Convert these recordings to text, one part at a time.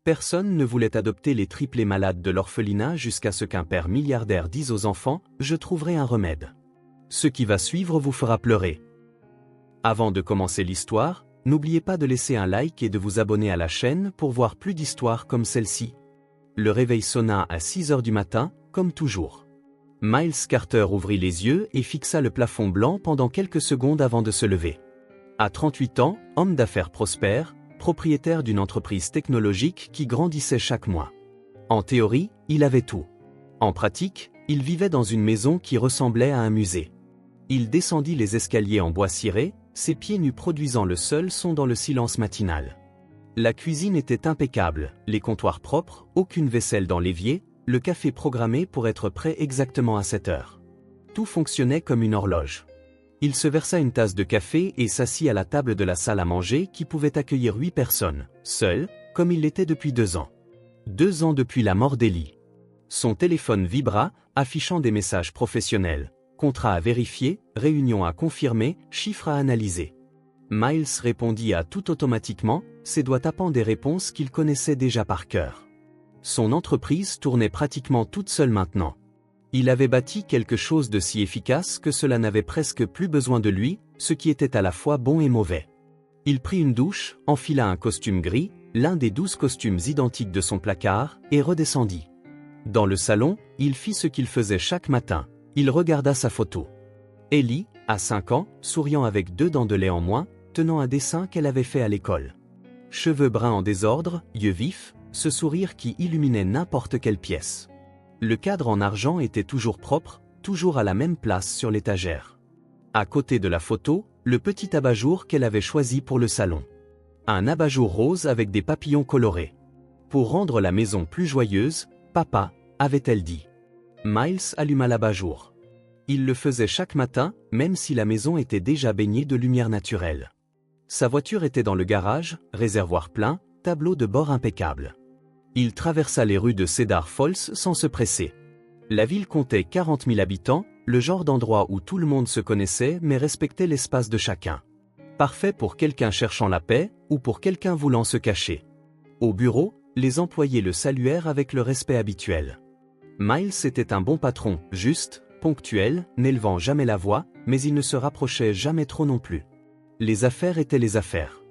Personne ne voulait adopter les triplés malades de l'orphelinat jusqu'à ce qu'un père milliardaire dise aux enfants « Je trouverai un remède ». Ce qui va suivre vous fera pleurer. Avant de commencer l'histoire, n'oubliez pas de laisser un like et de vous abonner à la chaîne pour voir plus d'histoires comme celle-ci. Le réveil sonna à 6 heures du matin, comme toujours. Miles Carter ouvrit les yeux et fixa le plafond blanc pendant quelques secondes avant de se lever. À 38 ans, homme d'affaires prospère, propriétaire d'une entreprise technologique qui grandissait chaque mois. En théorie, il avait tout. En pratique, il vivait dans une maison qui ressemblait à un musée. Il descendit les escaliers en bois ciré, ses pieds nus produisant le seul son dans le silence matinal. La cuisine était impeccable, les comptoirs propres, aucune vaisselle dans l'évier, le café programmé pour être prêt exactement à 7 heures. Tout fonctionnait comme une horloge. Il se versa une tasse de café et s'assit à la table de la salle à manger qui pouvait accueillir 8 personnes, seul, comme il l'était depuis 2 ans. 2 ans depuis la mort d'Ellie. Son téléphone vibra, affichant des messages professionnels. Contrat à vérifier, réunion à confirmer, chiffres à analyser. Miles répondit à tout automatiquement, ses doigts tapant des réponses qu'il connaissait déjà par cœur. Son entreprise tournait pratiquement toute seule maintenant. Il avait bâti quelque chose de si efficace que cela n'avait presque plus besoin de lui, ce qui était à la fois bon et mauvais. Il prit une douche, enfila un costume gris, l'un des 12 costumes identiques de son placard, et redescendit. Dans le salon, il fit ce qu'il faisait chaque matin. Il regarda sa photo. Ellie, à 5 ans, souriant avec 2 dents de lait en moins, tenant un dessin qu'elle avait fait à l'école. Cheveux bruns en désordre, yeux vifs, ce sourire qui illuminait n'importe quelle pièce. Le cadre en argent était toujours propre, toujours à la même place sur l'étagère. À côté de la photo, le petit abat-jour qu'elle avait choisi pour le salon. Un abat-jour rose avec des papillons colorés. Pour rendre la maison plus joyeuse, papa, avait-elle dit. Miles alluma l'abat-jour. Il le faisait chaque matin, même si la maison était déjà baignée de lumière naturelle. Sa voiture était dans le garage, réservoir plein, tableau de bord impeccable. Il traversa les rues de Cedar Falls sans se presser. La ville comptait 40 000 habitants, le genre d'endroit où tout le monde se connaissait mais respectait l'espace de chacun. Parfait pour quelqu'un cherchant la paix ou pour quelqu'un voulant se cacher. Au bureau, les employés le saluèrent avec le respect habituel. Miles était un bon patron, juste, ponctuel, n'élevant jamais la voix, mais il ne se rapprochait jamais trop non plus. Les affaires étaient les affaires.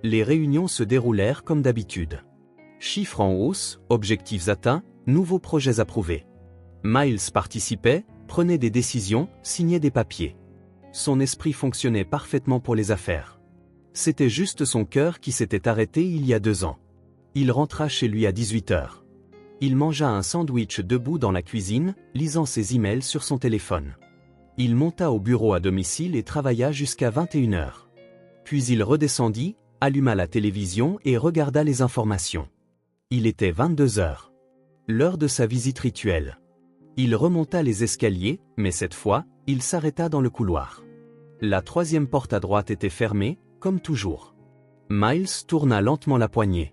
Les réunions se déroulèrent comme d'habitude. Chiffres en hausse, objectifs atteints, nouveaux projets approuvés. Miles participait, prenait des décisions, signait des papiers. Son esprit fonctionnait parfaitement pour les affaires. C'était juste son cœur qui s'était arrêté il y a 2 ans. Il rentra chez lui à 18 heures. Il mangea un sandwich debout dans la cuisine, lisant ses emails sur son téléphone. Il monta au bureau à domicile et travailla jusqu'à 21 heures. Puis il redescendit, alluma la télévision et regarda les informations. Il était 22 heures. L'heure de sa visite rituelle. Il remonta les escaliers, mais cette fois, il s'arrêta dans le couloir. La 3e porte à droite était fermée, comme toujours. Miles tourna lentement la poignée.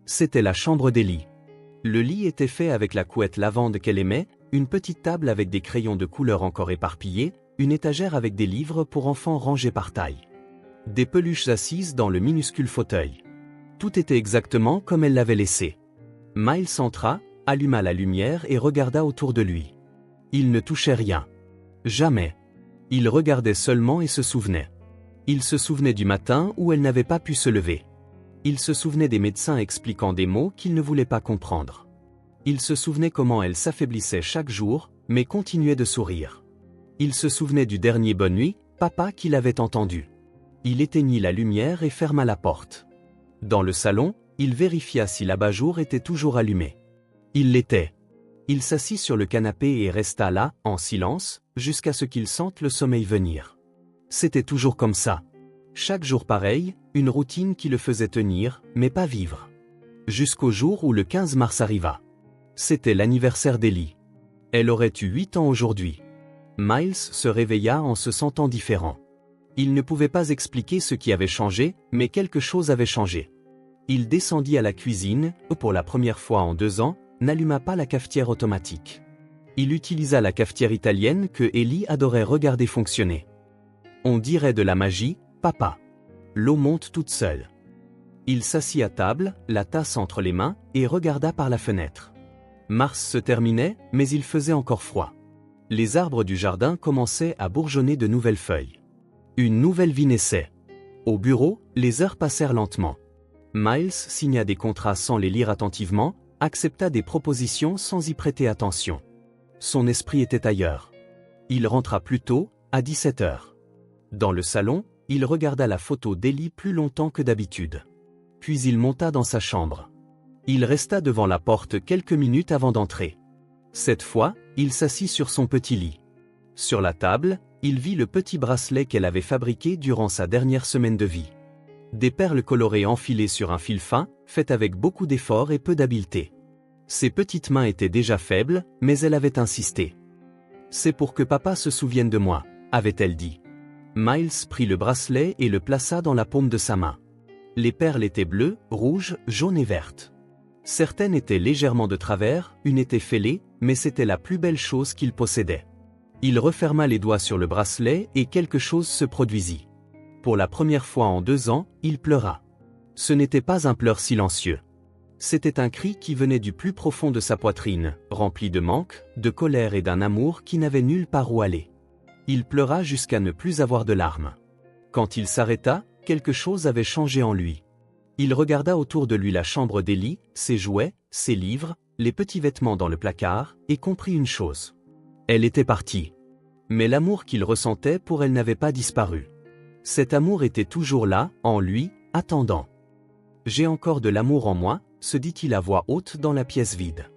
C'était la chambre d'Ellie. Le lit était fait avec la couette lavande qu'elle aimait, une petite table avec des crayons de couleur encore éparpillés, une étagère avec des livres pour enfants rangés par taille. Des peluches assises dans le minuscule fauteuil. Tout était exactement comme elle l'avait laissé. Miles entra, alluma la lumière et regarda autour de lui. Il ne touchait rien. Jamais. Il regardait seulement et se souvenait. Il se souvenait du matin où elle n'avait pas pu se lever. Il se souvenait des médecins expliquant des mots qu'il ne voulait pas comprendre. Il se souvenait comment elle s'affaiblissait chaque jour, mais continuait de sourire. Il se souvenait du dernier bonne nuit, papa qu'il avait entendu. Il éteignit la lumière et ferma la porte. Dans le salon, il vérifia si l'abat-jour était toujours allumé. Il l'était. Il s'assit sur le canapé et resta là, en silence, jusqu'à ce qu'il sente le sommeil venir. C'était toujours comme ça. Chaque jour pareil, une routine qui le faisait tenir, mais pas vivre. Jusqu'au jour où le 15 mars arriva. C'était l'anniversaire d'Ellie. Elle aurait eu 8 ans aujourd'hui. Miles se réveilla en se sentant différent. Il ne pouvait pas expliquer ce qui avait changé, mais quelque chose avait changé. Il descendit à la cuisine, pour la première fois en 2 ans, n'alluma pas la cafetière automatique. Il utilisa la cafetière italienne que Ellie adorait regarder fonctionner. On dirait de la magie, papa. L'eau monte toute seule. Il s'assit à table, la tasse entre les mains, et regarda par la fenêtre. Mars se terminait, mais il faisait encore froid. Les arbres du jardin commençaient à bourgeonner de nouvelles feuilles. Une nouvelle vie naissait. Au bureau, les heures passèrent lentement. Miles signa des contrats sans les lire attentivement, accepta des propositions sans y prêter attention. Son esprit était ailleurs. Il rentra plus tôt, à 17 heures. Dans le salon, il regarda la photo d'Ellie plus longtemps que d'habitude. Puis il monta dans sa chambre. Il resta devant la porte quelques minutes avant d'entrer. Cette fois, il s'assit sur son petit lit. Sur la table, il vit le petit bracelet qu'elle avait fabriqué durant sa dernière semaine de vie. Des perles colorées enfilées sur un fil fin, faites avec beaucoup d'efforts et peu d'habileté. Ses petites mains étaient déjà faibles, mais elle avait insisté. « C'est pour que papa se souvienne de moi », avait-elle dit. Miles prit le bracelet et le plaça dans la paume de sa main. Les perles étaient bleues, rouges, jaunes et vertes. Certaines étaient légèrement de travers, une était fêlée, mais c'était la plus belle chose qu'il possédait. Il referma les doigts sur le bracelet et quelque chose se produisit. Pour la première fois en 2 ans, il pleura. Ce n'était pas un pleur silencieux. C'était un cri qui venait du plus profond de sa poitrine, rempli de manque, de colère et d'un amour qui n'avait nulle part où aller. Il pleura jusqu'à ne plus avoir de larmes. Quand il s'arrêta, quelque chose avait changé en lui. Il regarda autour de lui la chambre d'Ellie, ses jouets, ses livres, les petits vêtements dans le placard, et comprit une chose. Elle était partie. Mais l'amour qu'il ressentait pour elle n'avait pas disparu. Cet amour était toujours là, en lui, attendant. « J'ai encore de l'amour en moi », se dit-il à voix haute dans la pièce vide.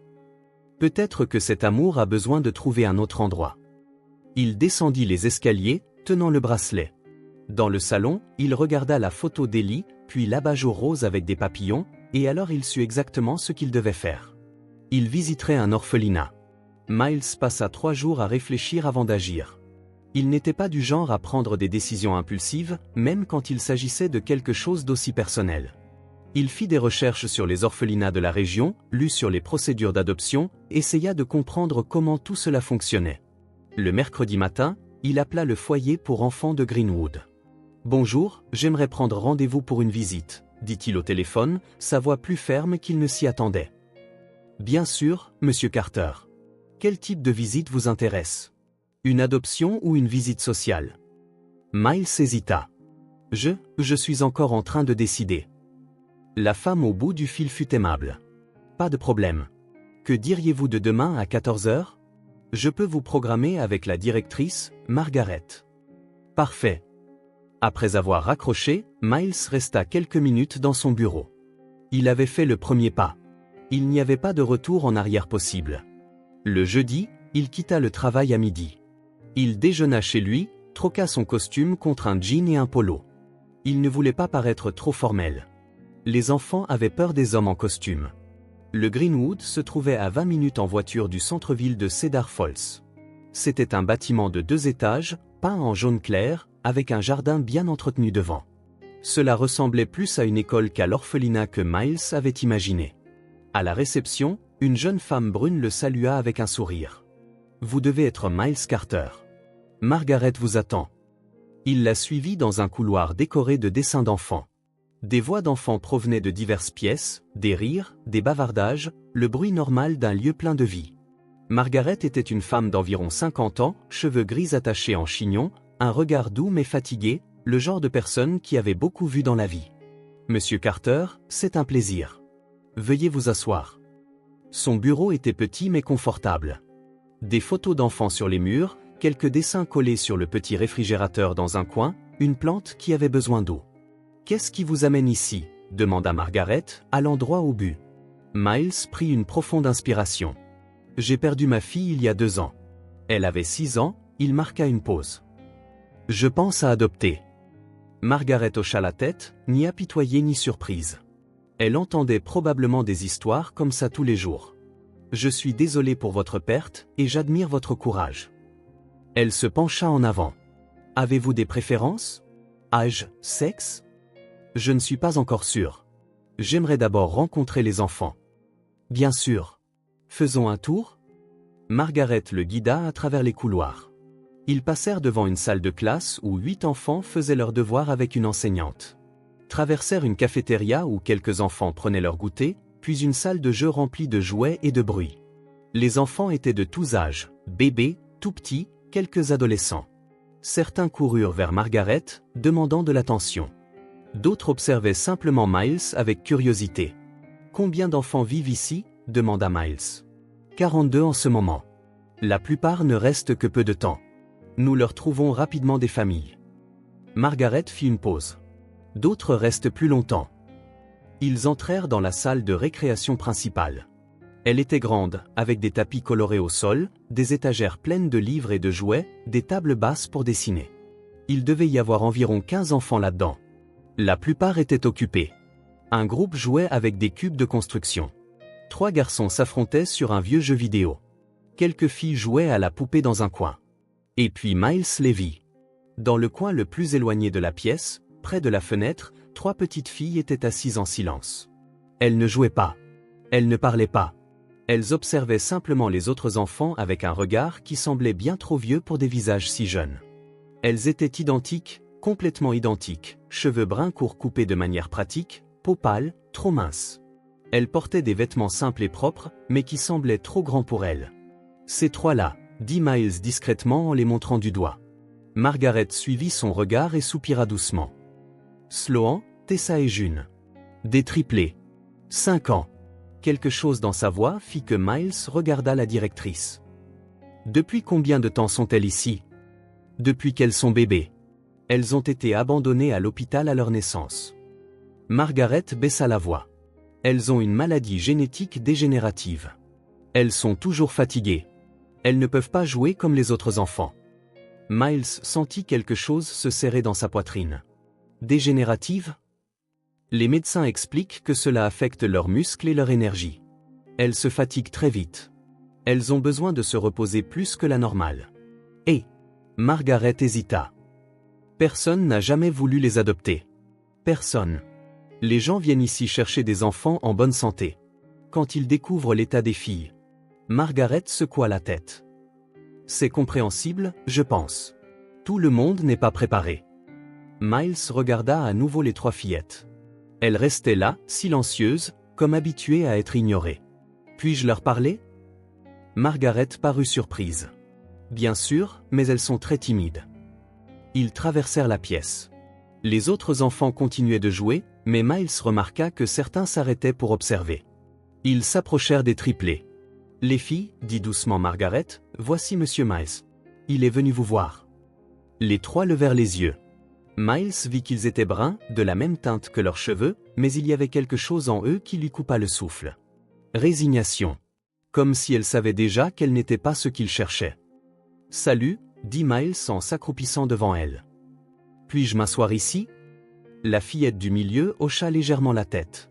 Peut-être que cet amour a besoin de trouver un autre endroit. Il descendit les escaliers, tenant le bracelet. Dans le salon, il regarda la photo d'Ellie, puis l'abat-jour rose avec des papillons, et alors il sut exactement ce qu'il devait faire. Il visiterait un orphelinat. Miles passa 3 jours à réfléchir avant d'agir. Il n'était pas du genre à prendre des décisions impulsives, même quand il s'agissait de quelque chose d'aussi personnel. Il fit des recherches sur les orphelinats de la région, lut sur les procédures d'adoption, essaya de comprendre comment tout cela fonctionnait. Le mercredi matin, il appela le foyer pour enfants de Greenwood. « Bonjour, j'aimerais prendre rendez-vous pour une visite », dit-il au téléphone, sa voix plus ferme qu'il ne s'y attendait. « Bien sûr, Monsieur Carter. Quel type de visite vous intéresse? Une adoption ou une visite sociale ?» Miles hésita. « Je suis encore en train de décider. » La femme au bout du fil fut aimable. « Pas de problème. Que diriez-vous de demain à 14 heures? Je peux vous programmer avec la directrice, Margaret. » Parfait. Après avoir raccroché, Miles resta quelques minutes dans son bureau. Il avait fait le premier pas. Il n'y avait pas de retour en arrière possible. Le jeudi, il quitta le travail à midi. Il déjeuna chez lui, troqua son costume contre un jean et un polo. Il ne voulait pas paraître trop formel. Les enfants avaient peur des hommes en costume. Le Greenwood se trouvait à 20 minutes en voiture du centre-ville de Cedar Falls. C'était un bâtiment de 2 étages, peint en jaune clair, avec un jardin bien entretenu devant. Cela ressemblait plus à une école qu'à l'orphelinat que Miles avait imaginé. À la réception, une jeune femme brune le salua avec un sourire. « Vous devez être Miles Carter. Margaret vous attend. » Il la suivit dans un couloir décoré de dessins d'enfants. Des voix d'enfants provenaient de diverses pièces, des rires, des bavardages, le bruit normal d'un lieu plein de vie. Margaret était une femme d'environ 50 ans, cheveux gris attachés en chignon, un regard doux mais fatigué, le genre de personne qui avait beaucoup vu dans la vie. « Monsieur Carter, c'est un plaisir. Veuillez vous asseoir. » Son bureau était petit mais confortable. Des photos d'enfants sur les murs, quelques dessins collés sur le petit réfrigérateur dans un coin, une plante qui avait besoin d'eau. « Qu'est-ce qui vous amène ici ?» demanda Margaret, allant droit au but. Miles prit une profonde inspiration. « J'ai perdu ma fille il y a 2 ans. Elle avait 6 ans, il marqua une pause. « Je pense à adopter. » Margaret hocha la tête, ni apitoyée ni surprise. Elle entendait probablement des histoires comme ça tous les jours. « Je suis désolée pour votre perte, et j'admire votre courage. » Elle se pencha en avant. « Avez-vous des préférences? Âge, sexe? Je ne suis pas encore sûre. J'aimerais d'abord rencontrer les enfants. » Bien sûr. Faisons un tour? Margaret le guida à travers les couloirs. Ils passèrent devant une salle de classe où 8 enfants faisaient leurs devoirs avec une enseignante. traversèrent une cafétéria où quelques enfants prenaient leur goûter, puis une salle de jeu remplie de jouets et de bruit. Les enfants étaient de tous âges, bébés, tout petits, quelques adolescents. Certains coururent vers Margaret, demandant de l'attention. D'autres observaient simplement Miles avec curiosité. « Combien d'enfants vivent ici ?» demanda Miles. « 42 en ce moment. La plupart ne restent que peu de temps. Nous leur trouvons rapidement des familles. » Margaret fit une pause. D'autres restent plus longtemps. Ils entrèrent dans la salle de récréation principale. Elle était grande, avec des tapis colorés au sol, des étagères pleines de livres et de jouets, des tables basses pour dessiner. Il devait y avoir environ 15 enfants là-dedans. La plupart étaient occupés. Un groupe jouait avec des cubes de construction. 3 garçons s'affrontaient sur un vieux jeu vidéo. Quelques filles jouaient à la poupée dans un coin. Et puis Miles les vit. Dans le coin le plus éloigné de la pièce, près de la fenêtre, 3 petites filles étaient assises en silence. Elles ne jouaient pas. Elles ne parlaient pas. Elles observaient simplement les autres enfants avec un regard qui semblait bien trop vieux pour des visages si jeunes. Elles étaient identiques, complètement identiques, cheveux bruns courts coupés de manière pratique, peau pâle, trop mince. Elles portaient des vêtements simples et propres, mais qui semblaient trop grands pour elles. « Ces 3-là, » dit Miles discrètement en les montrant du doigt. Margaret suivit son regard et soupira doucement. Sloan, Tessa et June. Des triplés. 5 ans. Quelque chose dans sa voix fit que Miles regarda la directrice. Depuis combien de temps sont-elles ici? Depuis qu'elles sont bébés. Elles ont été abandonnées à l'hôpital à leur naissance. Margaret baissa la voix. Elles ont une maladie génétique dégénérative. Elles sont toujours fatiguées. Elles ne peuvent pas jouer comme les autres enfants. Miles sentit quelque chose se serrer dans sa poitrine. Dégénérative? Les médecins expliquent que cela affecte leurs muscles et leur énergie. Elles se fatiguent très vite. Elles ont besoin de se reposer plus que la normale. Et Margaret hésita. Personne n'a jamais voulu les adopter. Personne. Les gens viennent ici chercher des enfants en bonne santé. Quand ils découvrent l'état des filles. Margaret secoua la tête. C'est compréhensible, je pense. Tout le monde n'est pas préparé. Miles regarda à nouveau les 3 fillettes. Elles restaient là, silencieuses, comme habituées à être ignorées. Puis-je leur parler? Margaret parut surprise. Bien sûr, mais elles sont très timides. Ils traversèrent la pièce. Les autres enfants continuaient de jouer, mais Miles remarqua que certains s'arrêtaient pour observer. Ils s'approchèrent des triplés. Les filles, dit doucement Margaret, voici Monsieur Miles. Il est venu vous voir. Les 3 levèrent les yeux. Miles vit qu'ils étaient bruns, de la même teinte que leurs cheveux, mais il y avait quelque chose en eux qui lui coupa le souffle. Résignation. Comme si elle savait déjà qu'elle n'était pas ce qu'il cherchait. Salut, dit Miles en s'accroupissant devant elle. Puis-je m'asseoir ici? La fillette du milieu hocha légèrement la tête.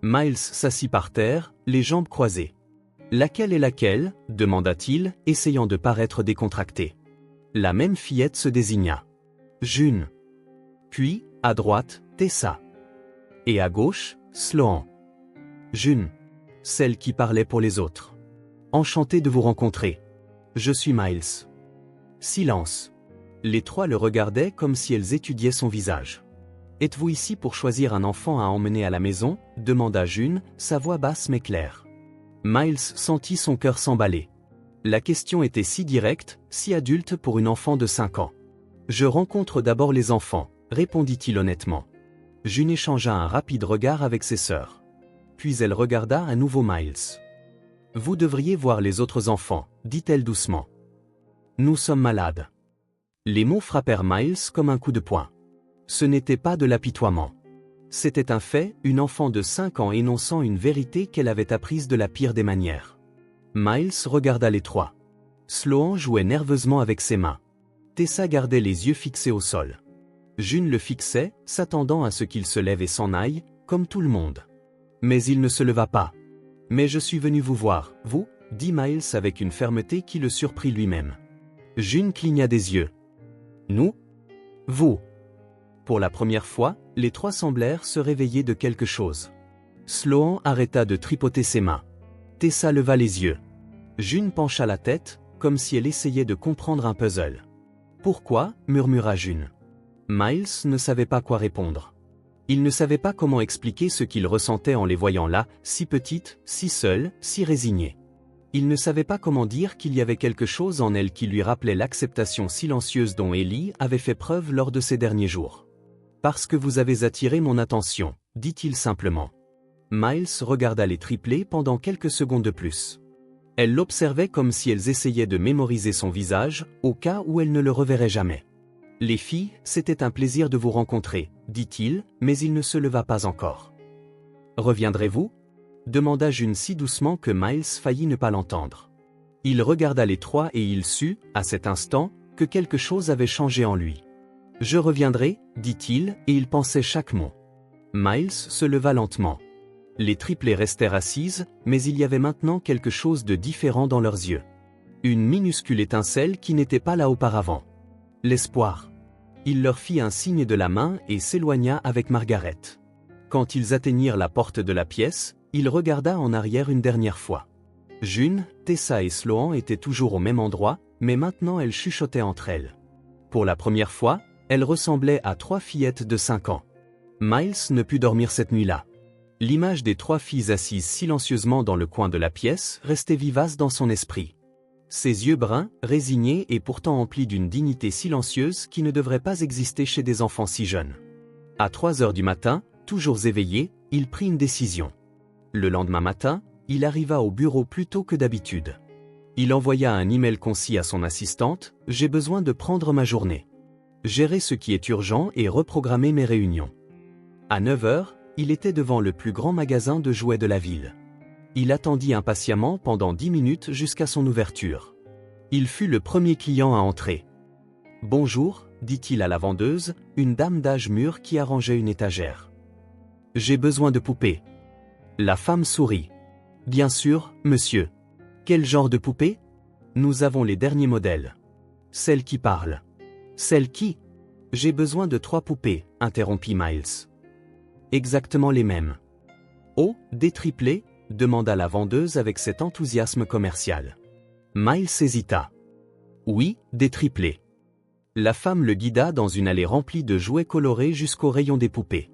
Miles s'assit par terre, les jambes croisées. Laquelle est laquelle? Demanda-t-il, essayant de paraître décontracté. La même fillette se désigna. June. Puis, à droite, Tessa. Et à gauche, Sloan. June. Celle qui parlait pour les autres. Enchanté de vous rencontrer. Je suis Miles. Silence. Les 3 le regardaient comme si elles étudiaient son visage. Êtes-vous ici pour choisir un enfant à emmener à la maison? Demanda June, sa voix basse mais claire. Miles sentit son cœur s'emballer. La question était si directe, si adulte pour une enfant de 5 ans. Je rencontre d'abord les enfants, répondit-il honnêtement. June échangea un rapide regard avec ses sœurs. Puis elle regarda à nouveau Miles. Vous devriez voir les autres enfants, dit-elle doucement. Nous sommes malades. Les mots frappèrent Miles comme un coup de poing. Ce n'était pas de l'apitoiement. C'était un fait, une enfant de 5 ans énonçant une vérité qu'elle avait apprise de la pire des manières. Miles regarda les 3. Sloan jouait nerveusement avec ses mains. Tessa gardait les yeux fixés au sol. June le fixait, s'attendant à ce qu'il se lève et s'en aille, comme tout le monde. Mais il ne se leva pas. « Mais je suis venu vous voir, vous » dit Miles avec une fermeté qui le surprit lui-même. June cligna des yeux. « Nous ? Vous ?» Pour la première fois, les 3 semblèrent se réveiller de quelque chose. Sloan arrêta de tripoter ses mains. Tessa leva les yeux. June pencha la tête, comme si elle essayait de comprendre un puzzle. « Pourquoi ?» murmura June. Miles ne savait pas quoi répondre. Il ne savait pas comment expliquer ce qu'il ressentait en les voyant là, si petites, si seules, si résignées. Il ne savait pas comment dire qu'il y avait quelque chose en elle qui lui rappelait l'acceptation silencieuse dont Ellie avait fait preuve lors de ces derniers jours. « Parce que vous avez attiré mon attention », dit-il simplement. Miles regarda les triplés pendant quelques secondes de plus. Elle l'observait comme si elles essayaient de mémoriser son visage, au cas où elle ne le reverrait jamais. « Les filles, c'était un plaisir de vous rencontrer », dit-il, mais il ne se leva pas encore. « Reviendrez-vous » demanda June si doucement que Miles faillit ne pas l'entendre. Il regarda les trois et il sut, à cet instant, que quelque chose avait changé en lui. « Je reviendrai », dit-il, et il pensait chaque mot. Miles se leva lentement. Les triplés restèrent assises, mais il y avait maintenant quelque chose de différent dans leurs yeux. Une minuscule étincelle qui n'était pas là auparavant. L'espoir. Il leur fit un signe de la main et s'éloigna avec Margaret. Quand ils atteignirent la porte de la pièce, il regarda en arrière une dernière fois. June, Tessa et Sloan étaient toujours au même endroit, mais maintenant elles chuchotaient entre elles. Pour la première fois, elles ressemblaient à trois fillettes de 5 ans. Miles ne put dormir cette nuit-là. L'image des trois filles assises silencieusement dans le coin de la pièce restait vivace dans son esprit. Ses yeux bruns, résignés et pourtant emplis d'une dignité silencieuse qui ne devrait pas exister chez des enfants si jeunes. À 3 heures du matin, toujours éveillé, il prit une décision. Le lendemain matin, il arriva au bureau plus tôt que d'habitude. Il envoya un email concis à son assistante « J'ai besoin de prendre ma journée. Gérer ce qui est urgent et reprogrammer mes réunions. » À 9 heures, il était devant le plus grand magasin de jouets de la ville. Il attendit impatiemment pendant 10 minutes jusqu'à son ouverture. Il fut le premier client à entrer. « Bonjour », dit-il à la vendeuse, une dame d'âge mûr qui arrangeait une étagère. « J'ai besoin de poupées. » La femme sourit. « Bien sûr, monsieur. Quel genre de poupée ? Nous avons les derniers modèles. Celle qui parle. »« Celle qui ? J'ai besoin de 3 poupées, interrompit Miles. « Exactement les mêmes. »« Oh, des triplés ?» demanda la vendeuse avec cet enthousiasme commercial. Miles hésita. « Oui, des triplés. » La femme le guida dans une allée remplie de jouets colorés jusqu'au rayon des poupées.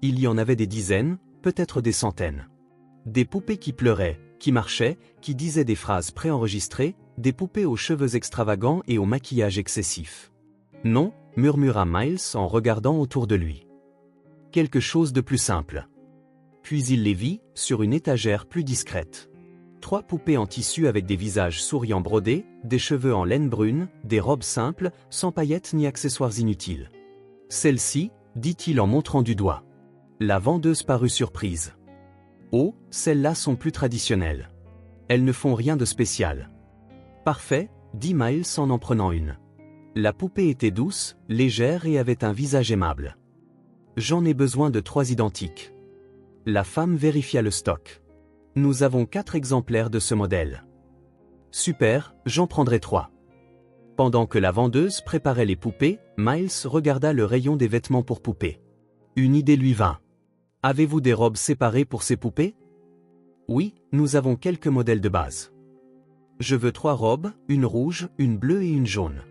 Il y en avait des dizaines, peut-être des centaines. Des poupées qui pleuraient, qui marchaient, qui disaient des phrases préenregistrées, des poupées aux cheveux extravagants et au maquillage excessif. « Non », murmura Miles en regardant autour de lui. « Quelque chose de plus simple. » Puis il les vit, sur une étagère plus discrète. 3 poupées en tissu avec des visages souriants brodés, des cheveux en laine brune, des robes simples, sans paillettes ni accessoires inutiles. « Celle-ci » dit-il en montrant du doigt. La vendeuse parut surprise. « Oh, celles-là sont plus traditionnelles. Elles ne font rien de spécial. »« Parfait » dit Miles en prenant une. La poupée était douce, légère et avait un visage aimable. « J'en ai besoin de 3 identiques. » La femme vérifia le stock. « Nous avons 4 exemplaires de ce modèle. »« Super, j'en prendrai 3. » Pendant que la vendeuse préparait les poupées, Miles regarda le rayon des vêtements pour poupées. Une idée lui vint. « Avez-vous des robes séparées pour ces poupées ? » Oui, nous avons quelques modèles de base. Je veux 3 robes, une rouge, une bleue et une jaune.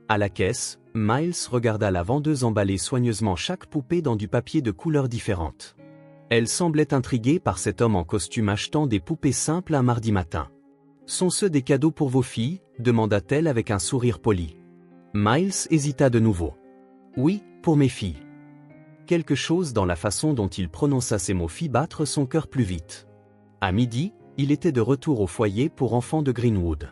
À la caisse, Miles regarda la vendeuse emballer soigneusement chaque poupée dans du papier de couleurs différentes. Elle semblait intriguée par cet homme en costume achetant des poupées simples un mardi matin. « Sont-ce des cadeaux pour vos filles ?» demanda-t-elle avec un sourire poli. Miles hésita de nouveau. « Oui, pour mes filles. » Quelque chose dans la façon dont il prononça ces mots fit battre son cœur plus vite. À midi, il était de retour au foyer pour enfants de Greenwood.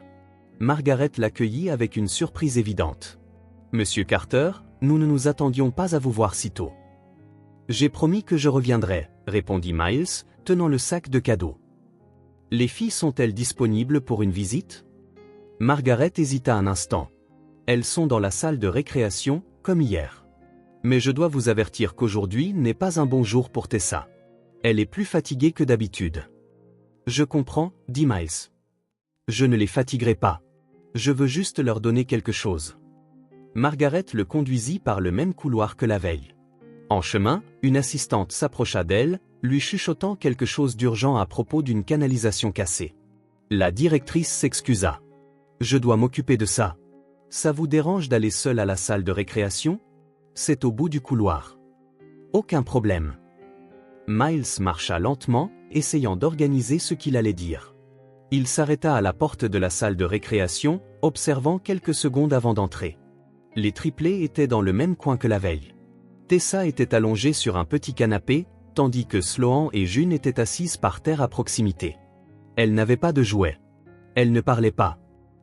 Margaret l'accueillit avec une surprise évidente. « Monsieur Carter, nous ne nous attendions pas à vous voir si tôt. »« J'ai promis que je reviendrai, » répondit Miles, tenant le sac de cadeaux. « Les filles sont-elles disponibles pour une visite ?» Margaret hésita un instant. « Elles sont dans la salle de récréation, comme hier. Mais je dois vous avertir qu'aujourd'hui n'est pas un bon jour pour Tessa. Elle est plus fatiguée que d'habitude. »« Je comprends, » dit Miles. « Je ne les fatiguerai pas. Je veux juste leur donner quelque chose. » Margaret le conduisit par le même couloir que la veille. En chemin, une assistante s'approcha d'elle, lui chuchotant quelque chose d'urgent à propos d'une canalisation cassée. La directrice s'excusa. « Je dois m'occuper de ça. Ça vous dérange d'aller seule à la salle de récréation ? C'est au bout du couloir. » Aucun problème. Miles marcha lentement, essayant d'organiser ce qu'il allait dire. Il s'arrêta à la porte de la salle de récréation, observant quelques secondes avant d'entrer. Les triplés étaient dans le même coin que la veille. Tessa était allongée sur un petit canapé, tandis que Sloan et June étaient assises par terre à proximité. Elles n'avaient pas de jouets. Elles ne parlaient pas.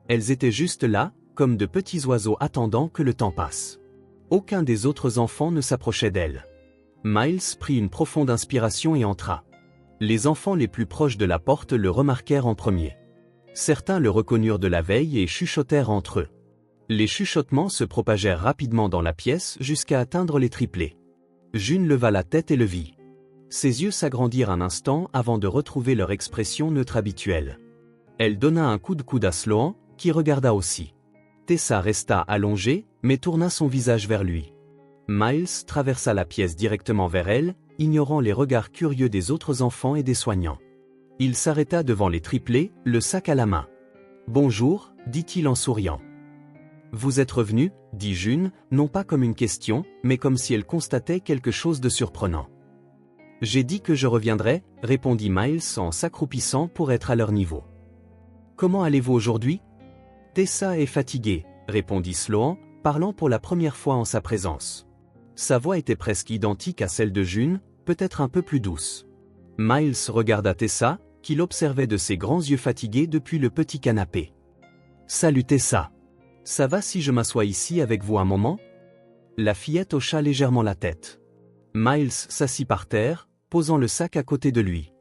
Elles étaient juste là, comme de petits oiseaux attendant que le temps passe. Aucun des autres enfants ne s'approchait d'elles. Miles prit une profonde inspiration et entra. Les enfants les plus proches de la porte le remarquèrent en premier. Certains le reconnurent de la veille et chuchotèrent entre eux. Les chuchotements se propagèrent rapidement dans la pièce jusqu'à atteindre les triplés. June leva la tête et le vit. Ses yeux s'agrandirent un instant avant de retrouver leur expression neutre habituelle. Elle donna un coup de coude à Sloan, qui regarda aussi. Tessa resta allongée, mais tourna son visage vers lui. Miles traversa la pièce directement vers elle, ignorant les regards curieux des autres enfants et des soignants. Il s'arrêta devant les triplés, le sac à la main. « Bonjour », dit-il en souriant. « Vous êtes revenu » dit June, non pas comme une question, mais comme si elle constatait quelque chose de surprenant. « J'ai dit que je reviendrais » répondit Miles en s'accroupissant pour être à leur niveau. « Comment allez-vous aujourd'hui ?»« Tessa est fatiguée » répondit Sloan, parlant pour la première fois en sa présence. Sa voix était presque identique à celle de June, peut-être un peu plus douce. Miles regarda Tessa, qu'il observait de ses grands yeux fatigués depuis le petit canapé. « Salut Tessa. Ça va si je m'assois ici avec vous un moment ?» La fillette hocha légèrement la tête. Miles s'assit par terre, posant le sac à côté de lui.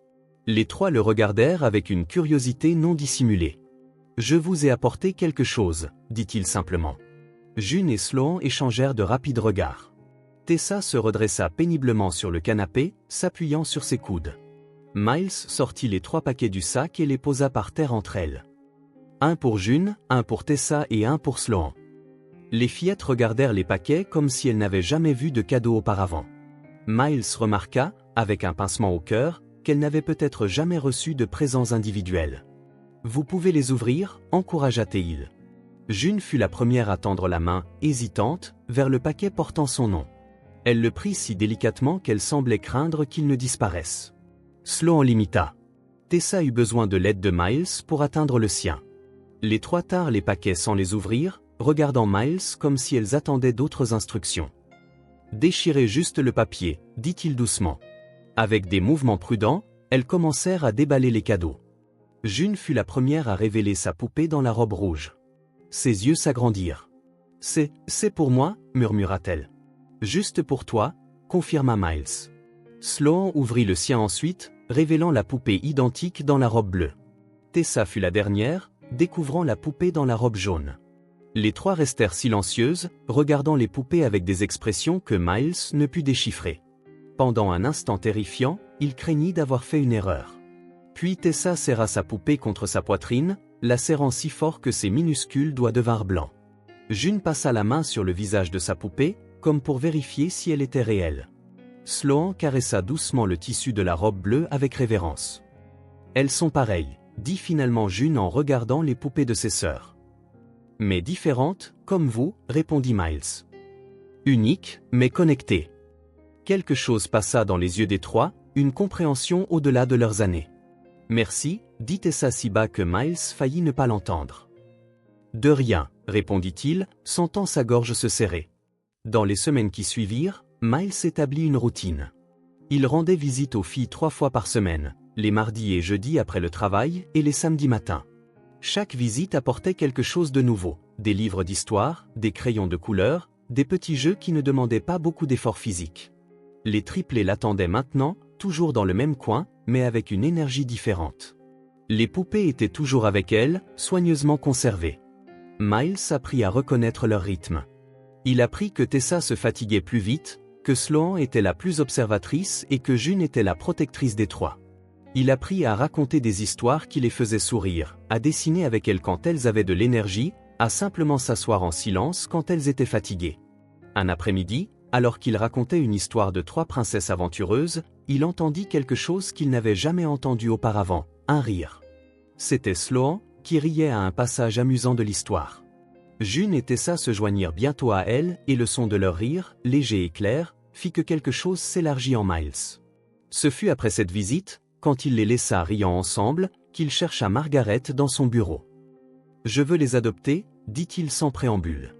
Les trois le regardèrent avec une curiosité non dissimulée. « Je vous ai apporté quelque chose, » dit-il simplement. June et Sloan échangèrent de rapides regards. Tessa se redressa péniblement sur le canapé, s'appuyant sur ses coudes. Miles sortit les 3 paquets du sac et les posa par terre entre elles. Un pour June, un pour Tessa et un pour Sloan. Les fillettes regardèrent les paquets comme si elles n'avaient jamais vu de cadeau auparavant. Miles remarqua, avec un pincement au cœur, qu'elles n'avaient peut-être jamais reçu de présents individuels. « Vous pouvez les ouvrir » encouragea-t-il. June fut la première à tendre la main, hésitante, vers le paquet portant son nom. Elle le prit si délicatement qu'elle semblait craindre qu'il ne disparaisse. Sloan l'imita. Tessa eut besoin de l'aide de Miles pour atteindre le sien. Les 3 tinrent les paquets sans les ouvrir, regardant Miles comme si elles attendaient d'autres instructions. « Déchirez juste le papier » dit-il doucement. Avec des mouvements prudents, elles commencèrent à déballer les cadeaux. June fut la première à révéler sa poupée dans la robe rouge. Ses yeux s'agrandirent. « C'est pour moi » murmura-t-elle. « Juste pour toi » confirma Miles. Sloan ouvrit le sien ensuite, révélant la poupée identique dans la robe bleue. Tessa fut la dernière, découvrant la poupée dans la robe jaune. Les 3 restèrent silencieuses, regardant les poupées avec des expressions que Miles ne put déchiffrer. Pendant un instant terrifiant, il craignit d'avoir fait une erreur. Puis Tessa serra sa poupée contre sa poitrine, la serrant si fort que ses minuscules doigts devinrent blancs. June passa la main sur le visage de sa poupée, comme pour vérifier si elle était réelle. Sloan caressa doucement le tissu de la robe bleue avec révérence. « Elles sont pareilles » dit finalement June en regardant les poupées de ses sœurs. « Mais différentes, comme vous » répondit Miles. « Uniques, mais connectées. » Quelque chose passa dans les yeux des 3, une compréhension au-delà de leurs années. « Merci » dit Tessa si bas que Miles faillit ne pas l'entendre. « De rien » répondit-il, sentant sa gorge se serrer. Dans les semaines qui suivirent, Miles établit une routine. Il rendait visite aux filles 3 fois par semaine, les mardis et jeudis après le travail et les samedis matins. Chaque visite apportait quelque chose de nouveau, des livres d'histoire, des crayons de couleur, des petits jeux qui ne demandaient pas beaucoup d'efforts physiques. Les triplés l'attendaient maintenant, toujours dans le même coin, mais avec une énergie différente. Les poupées étaient toujours avec elle, soigneusement conservées. Miles apprit à reconnaître leur rythme. Il apprit que Tessa se fatiguait plus vite, que Sloan était la plus observatrice et que June était la protectrice des 3. Il apprit à raconter des histoires qui les faisaient sourire, à dessiner avec elles quand elles avaient de l'énergie, à simplement s'asseoir en silence quand elles étaient fatiguées. Un après-midi, alors qu'il racontait une histoire de 3 princesses aventureuses, il entendit quelque chose qu'il n'avait jamais entendu auparavant, un rire. C'était Sloan, qui riait à un passage amusant de l'histoire. June et Tessa se joignirent bientôt à elle et le son de leur rire, léger et clair, fit que quelque chose s'élargit en Miles. Ce fut après cette visite, quand il les laissa riant ensemble, qu'il chercha Margaret dans son bureau. « Je veux les adopter », dit-il sans préambule.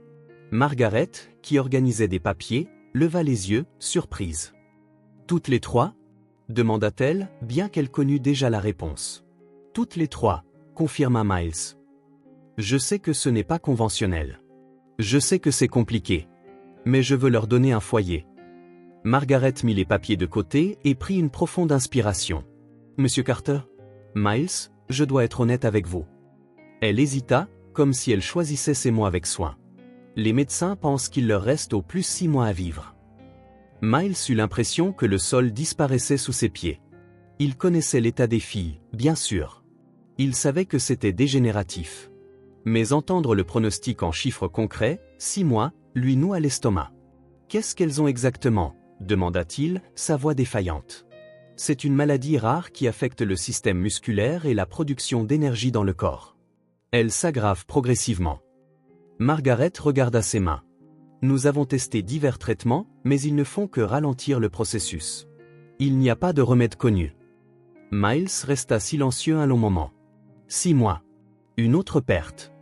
Margaret, qui organisait des papiers, leva les yeux, surprise. « Toutes les trois » demanda-t-elle, bien qu'elle connût déjà la réponse. « Toutes les trois », confirma Miles. « Je sais que ce n'est pas conventionnel. Je sais que c'est compliqué. Mais je veux leur donner un foyer. » Margaret mit les papiers de côté et prit une profonde inspiration. « Monsieur Carter ?»« Miles, je dois être honnête avec vous. » Elle hésita, comme si elle choisissait ses mots avec soin. « Les médecins pensent qu'il leur reste au plus 6 mois à vivre. » Miles eut l'impression que le sol disparaissait sous ses pieds. Il connaissait l'état des filles, bien sûr. Il savait que c'était dégénératif. Mais entendre le pronostic en chiffres concrets, 6 mois, lui noua l'estomac. « Qu'est-ce qu'elles ont exactement ?» demanda-t-il, sa voix défaillante. « C'est une maladie rare qui affecte le système musculaire et la production d'énergie dans le corps. Elle s'aggrave progressivement. » Margaret regarda ses mains. « Nous avons testé divers traitements, mais ils ne font que ralentir le processus. Il n'y a pas de remède connu. » Miles resta silencieux un long moment. 6 mois. Une autre perte.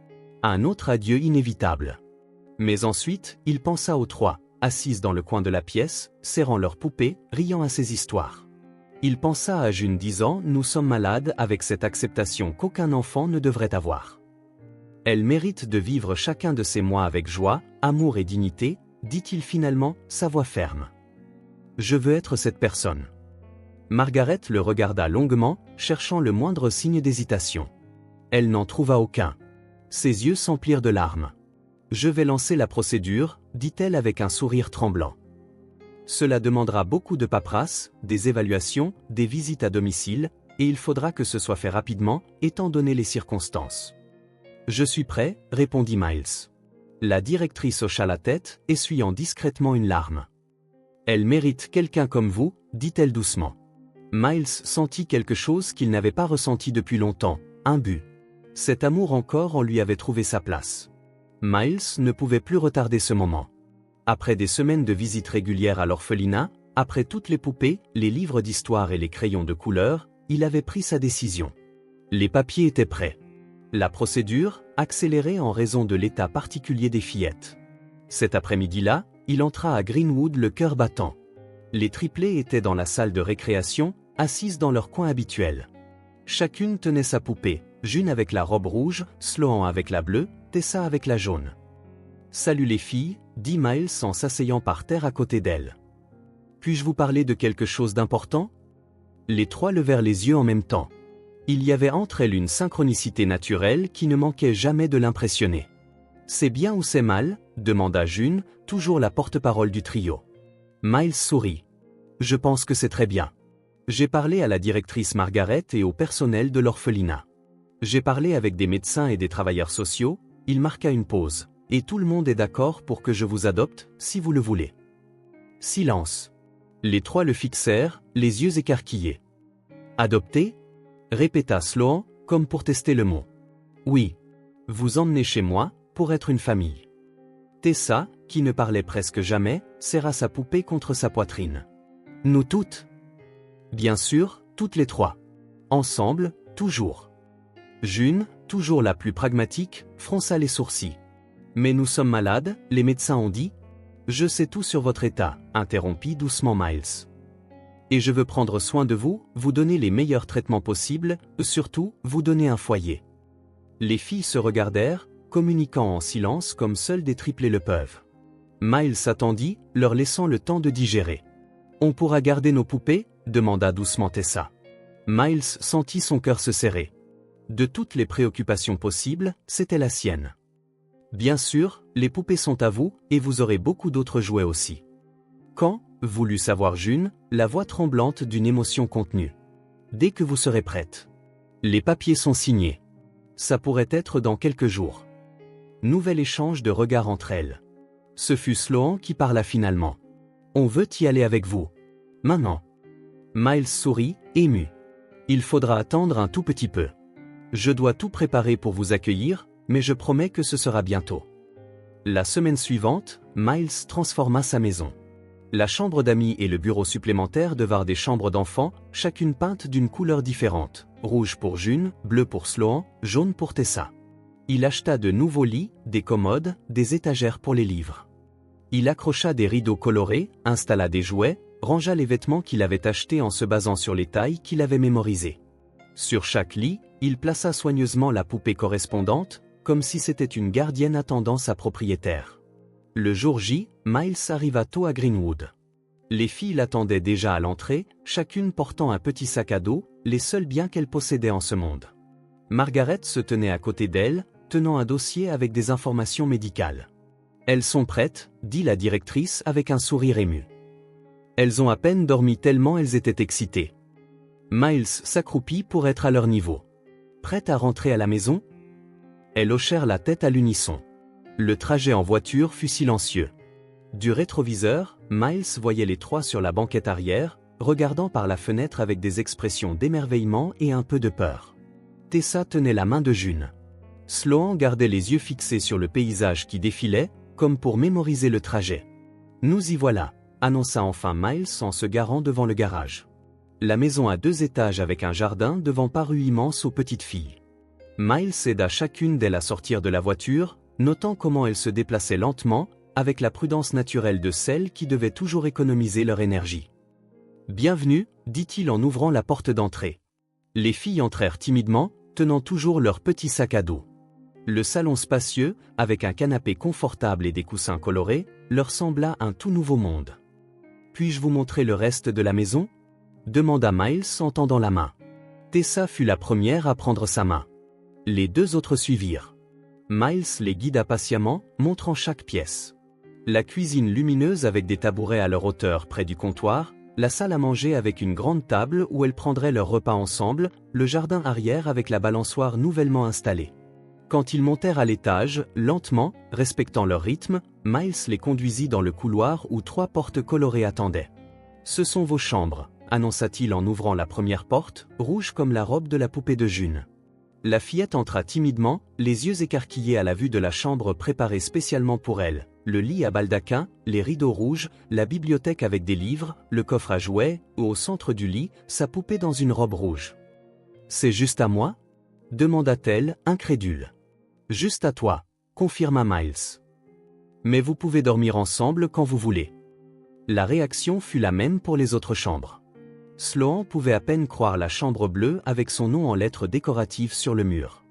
Un autre adieu inévitable. Mais ensuite, il pensa aux trois, assises dans le coin de la pièce, serrant leurs poupées, riant à ces histoires. Il pensa à June disant « Nous sommes malades » avec cette acceptation qu'aucun enfant ne devrait avoir. Elle mérite de vivre chacun de ces mois avec joie, amour et dignité, dit-il finalement, sa voix ferme. Je veux être cette personne. Margaret le regarda longuement, cherchant le moindre signe d'hésitation. Elle n'en trouva aucun. Ses yeux s'emplirent de larmes. Je vais lancer la procédure, dit-elle avec un sourire tremblant. Cela demandera beaucoup de paperasse, des évaluations, des visites à domicile, et il faudra que ce soit fait rapidement, étant donné les circonstances. Je suis prêt, répondit Miles. La directrice hocha la tête, essuyant discrètement une larme. Elle mérite quelqu'un comme vous, dit-elle doucement. Miles sentit quelque chose qu'il n'avait pas ressenti depuis longtemps, un but. Cet amour encore en lui avait trouvé sa place. Miles ne pouvait plus retarder ce moment. Après des semaines de visites régulières à l'orphelinat, après toutes les poupées, les livres d'histoire et les crayons de couleur, il avait pris sa décision. Les papiers étaient prêts. La procédure, accélérée en raison de l'état particulier des fillettes. Cet après-midi-là, il entra à Greenwood le cœur battant. Les triplés étaient dans la salle de récréation, assises dans leur coin habituel. Chacune tenait sa poupée, June avec la robe rouge, Sloan avec la bleue, Tessa avec la jaune. « Salut les filles », dit Miles en s'asseyant par terre à côté d'elle. « Puis-je vous parler de quelque chose d'important ?» Les trois levèrent les yeux en même temps. Il y avait entre elles une synchronicité naturelle qui ne manquait jamais de l'impressionner. « C'est bien ou c'est mal ?» demanda June, toujours la porte-parole du trio. Miles sourit. « Je pense que c'est très bien. J'ai parlé à la directrice Margaret et au personnel de l'orphelinat. J'ai parlé avec des médecins et des travailleurs sociaux. » Il marqua une pause. « Et tout le monde est d'accord pour que je vous adopte, si vous le voulez. » Silence. Les trois le fixèrent, les yeux écarquillés. « Adopter ?» répéta Sloan, comme pour tester le mot. « Oui. Vous emmenez chez moi, pour être une famille. » Tessa, qui ne parlait presque jamais, serra sa poupée contre sa poitrine. « Nous toutes ?»« Bien sûr, toutes les trois. Ensemble, toujours. » June, toujours la plus pragmatique, fronça les sourcils. « Mais nous sommes malades, les médecins ont dit. »« Je sais tout sur votre état, » interrompit doucement Miles. « Et je veux prendre soin de vous, vous donner les meilleurs traitements possibles, surtout, vous donner un foyer. » Les filles se regardèrent, communiquant en silence comme seuls des triplés le peuvent. Miles s'attendit, leur laissant le temps de digérer. « On pourra garder nos poupées ?» demanda doucement Tessa. Miles sentit son cœur se serrer. De toutes les préoccupations possibles, c'était la sienne. « Bien sûr, les poupées sont à vous, et vous aurez beaucoup d'autres jouets aussi. »« Quand ?» voulut savoir June, la voix tremblante d'une émotion contenue. « Dès que vous serez prête. Les papiers sont signés. Ça pourrait être dans quelques jours. » Nouvel échange de regards entre elles. Ce fut Sloan qui parla finalement. « On veut y aller avec vous. Maintenant. » Miles sourit, ému. « Il faudra attendre un tout petit peu. Je dois tout préparer pour vous accueillir, mais je promets que ce sera bientôt. » La semaine suivante, Miles transforma sa maison. La chambre d'amis et le bureau supplémentaire devinrent des chambres d'enfants, chacune peinte d'une couleur différente. Rouge pour June, bleu pour Sloan, jaune pour Tessa. Il acheta de nouveaux lits, des commodes, des étagères pour les livres. Il accrocha des rideaux colorés, installa des jouets, rangea les vêtements qu'il avait achetés en se basant sur les tailles qu'il avait mémorisées. Sur chaque lit, il plaça soigneusement la poupée correspondante, comme si c'était une gardienne attendant sa propriétaire. Le jour J, Miles arriva tôt à Greenwood. Les filles l'attendaient déjà à l'entrée, chacune portant un petit sac à dos, les seuls biens qu'elles possédaient en ce monde. Margaret se tenait à côté d'elle, tenant un dossier avec des informations médicales. « Elles sont prêtes », dit la directrice avec un sourire ému. Elles ont à peine dormi tellement elles étaient excitées. Miles s'accroupit pour être à leur niveau. « Prête à rentrer à la maison ?» Elles hochèrent la tête à l'unisson. Le trajet en voiture fut silencieux. Du rétroviseur, Miles voyait les trois sur la banquette arrière, regardant par la fenêtre avec des expressions d'émerveillement et un peu de peur. Tessa tenait la main de June. Sloan gardait les yeux fixés sur le paysage qui défilait, comme pour mémoriser le trajet. « Nous y voilà », annonça enfin Miles en se garant devant le garage. La maison à 2 étages avec un jardin devant parut immense aux petites filles. Miles aida chacune d'elles à sortir de la voiture, notant comment elles se déplaçaient lentement, avec la prudence naturelle de celles qui devaient toujours économiser leur énergie. « Bienvenue », dit-il en ouvrant la porte d'entrée. Les filles entrèrent timidement, tenant toujours leur petit sac à dos. Le salon spacieux, avec un canapé confortable et des coussins colorés, leur sembla un tout nouveau monde. « Puis-je vous montrer le reste de la maison ?» demanda Miles en tendant la main. Tessa fut la première à prendre sa main. Les 2 autres suivirent. Miles les guida patiemment, montrant chaque pièce. La cuisine lumineuse avec des tabourets à leur hauteur près du comptoir, la salle à manger avec une grande table où elles prendraient leur repas ensemble, le jardin arrière avec la balançoire nouvellement installée. Quand ils montèrent à l'étage, lentement, respectant leur rythme, Miles les conduisit dans le couloir où 3 portes colorées attendaient. « Ce sont vos chambres », annonça-t-il en ouvrant la première porte, rouge comme la robe de la poupée de June. La fillette entra timidement, les yeux écarquillés à la vue de la chambre préparée spécialement pour elle. Le lit à baldaquin, les rideaux rouges, la bibliothèque avec des livres, le coffre à jouets, ou au centre du lit, sa poupée dans une robe rouge. « C'est juste à moi » demanda-t-elle, incrédule. « Juste à toi », confirma Miles. « Mais vous pouvez dormir ensemble quand vous voulez. » La réaction fut la même pour les autres chambres. Sloan pouvait à peine croire la chambre bleue avec son nom en lettres décoratives sur le mur.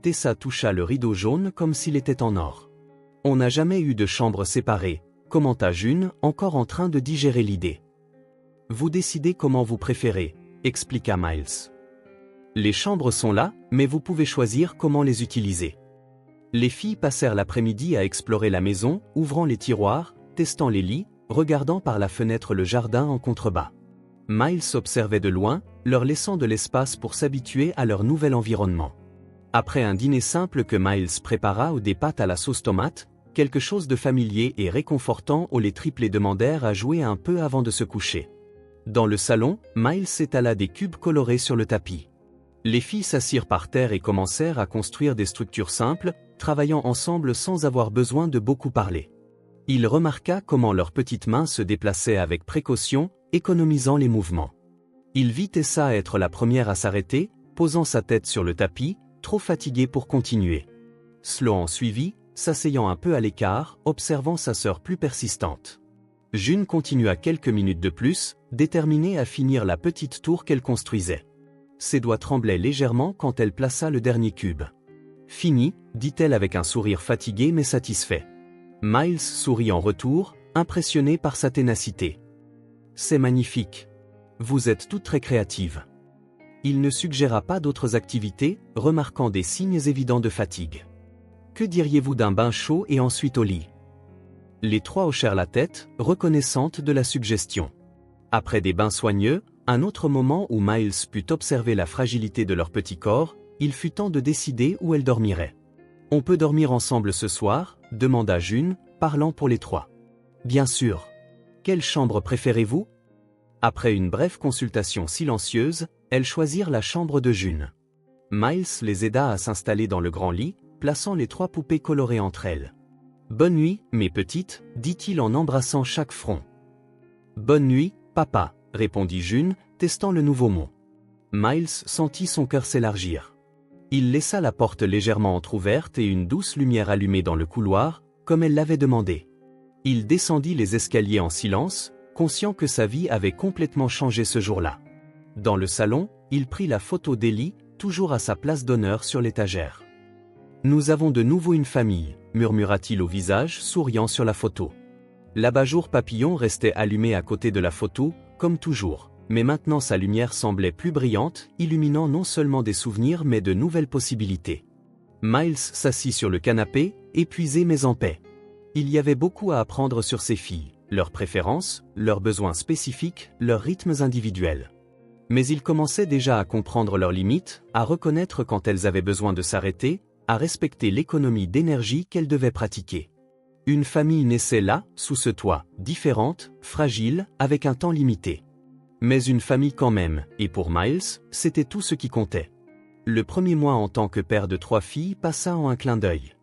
Tessa toucha le rideau jaune comme s'il était en or. « On n'a jamais eu de chambre séparée », commenta June, encore en train de digérer l'idée. « Vous décidez comment vous préférez », expliqua Miles. « Les chambres sont là, mais vous pouvez choisir comment les utiliser. » Les filles passèrent l'après-midi à explorer la maison, ouvrant les tiroirs, testant les lits, regardant par la fenêtre le jardin en contrebas. Miles observait de loin, leur laissant de l'espace pour s'habituer à leur nouvel environnement. Après un dîner simple que Miles prépara des pâtes à la sauce tomate, quelque chose de familier et réconfortant où les triplés demandèrent à jouer un peu avant de se coucher. Dans le salon, Miles étala des cubes colorés sur le tapis. Les filles s'assirent par terre et commencèrent à construire des structures simples, travaillant ensemble sans avoir besoin de beaucoup parler. Il remarqua comment leurs petites mains se déplaçaient avec précaution, économisant les mouvements. Il vit Tessa être la première à s'arrêter, posant sa tête sur le tapis, trop fatiguée pour continuer. Sloan suivit, s'asseyant un peu à l'écart, observant sa sœur plus persistante. June continua quelques minutes de plus, déterminée à finir la petite tour qu'elle construisait. Ses doigts tremblaient légèrement quand elle plaça le dernier cube. « Fini », dit-elle avec un sourire fatigué mais satisfait. Miles sourit en retour, impressionné par sa ténacité. « C'est magnifique. Vous êtes toutes très créatives. » Il ne suggéra pas d'autres activités, remarquant des signes évidents de fatigue. « Que diriez-vous d'un bain chaud et ensuite au lit ?» Les 3 hochèrent la tête, reconnaissantes de la suggestion. Après des bains soigneux, un autre moment où Miles put observer la fragilité de leur petit corps, il fut temps de décider où elles dormiraient. « On peut dormir ensemble ce soir ?» demanda June, parlant pour les 3. « Bien sûr. Quelle chambre préférez-vous » Après une brève consultation silencieuse, elles choisirent la chambre de June. Miles les aida à s'installer dans le grand lit, plaçant les 3 poupées colorées entre elles. « Bonne nuit, mes petites » dit-il en embrassant chaque front. Bonne nuit, papa, répondit June, testant le nouveau mot. Miles sentit son cœur s'élargir. Il laissa la porte légèrement entr'ouverte et une douce lumière allumée dans le couloir, comme elle l'avait demandé. Il descendit les escaliers en silence, conscient que sa vie avait complètement changé ce jour-là. Dans le salon, il prit la photo d'Ellie, toujours à sa place d'honneur sur l'étagère. « Nous avons de nouveau une famille », murmura-t-il au visage souriant sur la photo. L'abat-jour papillon restait allumé à côté de la photo, comme toujours, mais maintenant sa lumière semblait plus brillante, illuminant non seulement des souvenirs mais de nouvelles possibilités. Miles s'assit sur le canapé, épuisé mais en paix. Il y avait beaucoup à apprendre sur ses filles, leurs préférences, leurs besoins spécifiques, leurs rythmes individuels. Mais il commençait déjà à comprendre leurs limites, à reconnaître quand elles avaient besoin de s'arrêter, à respecter l'économie d'énergie qu'elles devaient pratiquer. Une famille naissait là, sous ce toit, différente, fragile, avec un temps limité. Mais une famille quand même, et pour Miles, c'était tout ce qui comptait. Le premier mois en tant que père de 3 filles passa en un clin d'œil.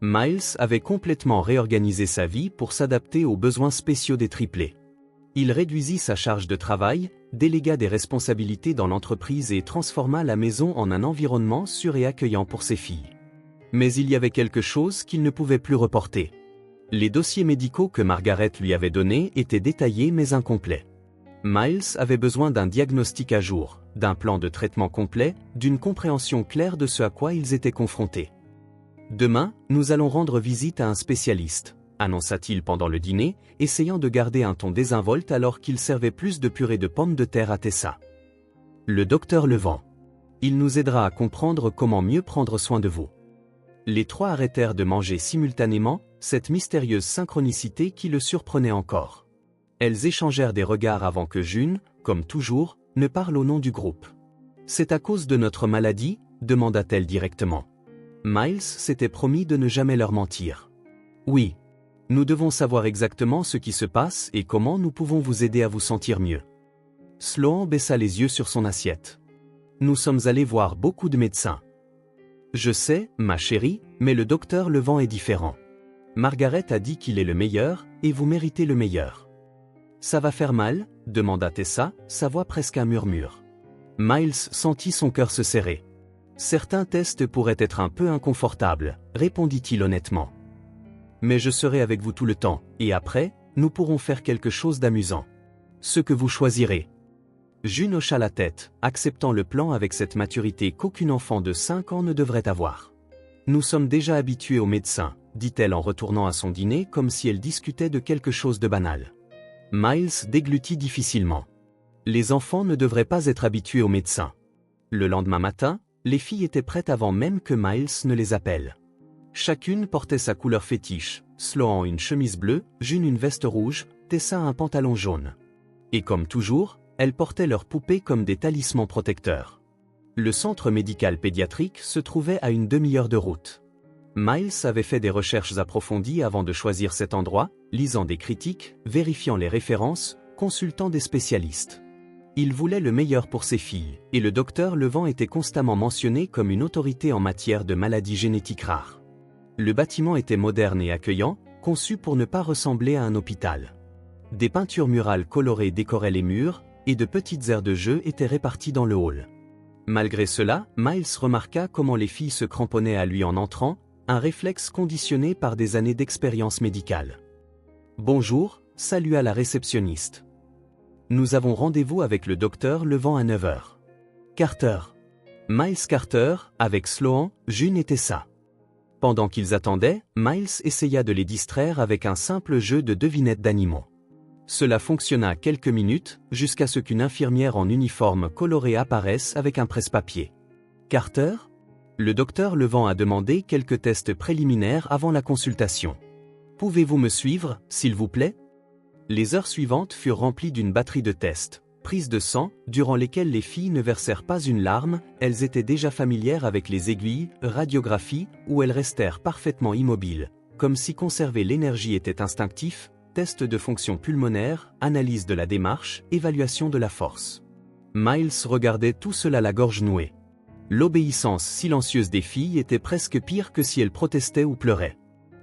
Miles avait complètement réorganisé sa vie pour s'adapter aux besoins spéciaux des triplés. Il réduisit sa charge de travail, délégua des responsabilités dans l'entreprise et transforma la maison en un environnement sûr et accueillant pour ses filles. Mais il y avait quelque chose qu'il ne pouvait plus reporter. Les dossiers médicaux que Margaret lui avait donnés étaient détaillés mais incomplets. Miles avait besoin d'un diagnostic à jour, d'un plan de traitement complet, d'une compréhension claire de ce à quoi ils étaient confrontés. « Demain, nous allons rendre visite à un spécialiste », annonça-t-il pendant le dîner, essayant de garder un ton désinvolte alors qu'il servait plus de purée de pommes de terre à Tessa. Le docteur Levent. Il nous aidera à comprendre comment mieux prendre soin de vous. Les 3 arrêtèrent de manger simultanément, cette mystérieuse synchronicité qui le surprenait encore. Elles échangèrent des regards avant que June, comme toujours, ne parle au nom du groupe. « C'est à cause de notre maladie ?» demanda-t-elle directement. Miles s'était promis de ne jamais leur mentir. « Oui. Nous devons savoir exactement ce qui se passe et comment nous pouvons vous aider à vous sentir mieux. » Sloan baissa les yeux sur son assiette. « Nous sommes allés voir beaucoup de médecins. » « Je sais, ma chérie, mais le docteur Levent est différent. Margaret a dit qu'il est le meilleur, et vous méritez le meilleur. »« Ça va faire mal ?» demanda Tessa, sa voix presque un murmure. Miles sentit son cœur se serrer. « Certains tests pourraient être un peu inconfortables, » répondit-il honnêtement. « Mais je serai avec vous tout le temps, et après, nous pourrons faire quelque chose d'amusant. Ce que vous choisirez. » June hocha la tête, acceptant le plan avec cette maturité qu'aucun enfant de 5 ans ne devrait avoir. « Nous sommes déjà habitués aux médecins, » dit-elle en retournant à son dîner comme si elle discutait de quelque chose de banal. Miles déglutit difficilement. Les enfants ne devraient pas être habitués aux médecins. Le lendemain matin, les filles étaient prêtes avant même que Miles ne les appelle. Chacune portait sa couleur fétiche, Sloan une chemise bleue, June une veste rouge, Tessa un pantalon jaune. Et comme toujours, elles portaient leurs poupées comme des talismans protecteurs. Le centre médical pédiatrique se trouvait à une demi-heure de route. Miles avait fait des recherches approfondies avant de choisir cet endroit, lisant des critiques, vérifiant les références, consultant des spécialistes. Il voulait le meilleur pour ses filles, et le docteur Levent était constamment mentionné comme une autorité en matière de maladies génétiques rares. Le bâtiment était moderne et accueillant, conçu pour ne pas ressembler à un hôpital. Des peintures murales colorées décoraient les murs, et de petites aires de jeu étaient réparties dans le hall. Malgré cela, Miles remarqua comment les filles se cramponnaient à lui en entrant, un réflexe conditionné par des années d'expérience médicale. « Bonjour », salua la réceptionniste. « Nous avons rendez-vous avec le docteur Levent à 9 h. Carter. » Miles Carter, avec Sloan, June et Tessa. Pendant qu'ils attendaient, Miles essaya de les distraire avec un simple jeu de devinettes d'animaux. Cela fonctionna quelques minutes, jusqu'à ce qu'une infirmière en uniforme coloré apparaisse avec un presse-papier. « Carter ?» Le docteur Levent a demandé quelques tests préliminaires avant la consultation. « Pouvez-vous me suivre, s'il vous plaît ?» Les heures suivantes furent remplies d'une batterie de tests, prises de sang, durant lesquelles les filles ne versèrent pas une larme, elles étaient déjà familières avec les aiguilles, radiographies, où elles restèrent parfaitement immobiles, comme si conserver l'énergie était instinctif. Test de fonction pulmonaire, analyse de la démarche, évaluation de la force. Miles regardait tout cela la gorge nouée. L'obéissance silencieuse des filles était presque pire que si elles protestaient ou pleuraient.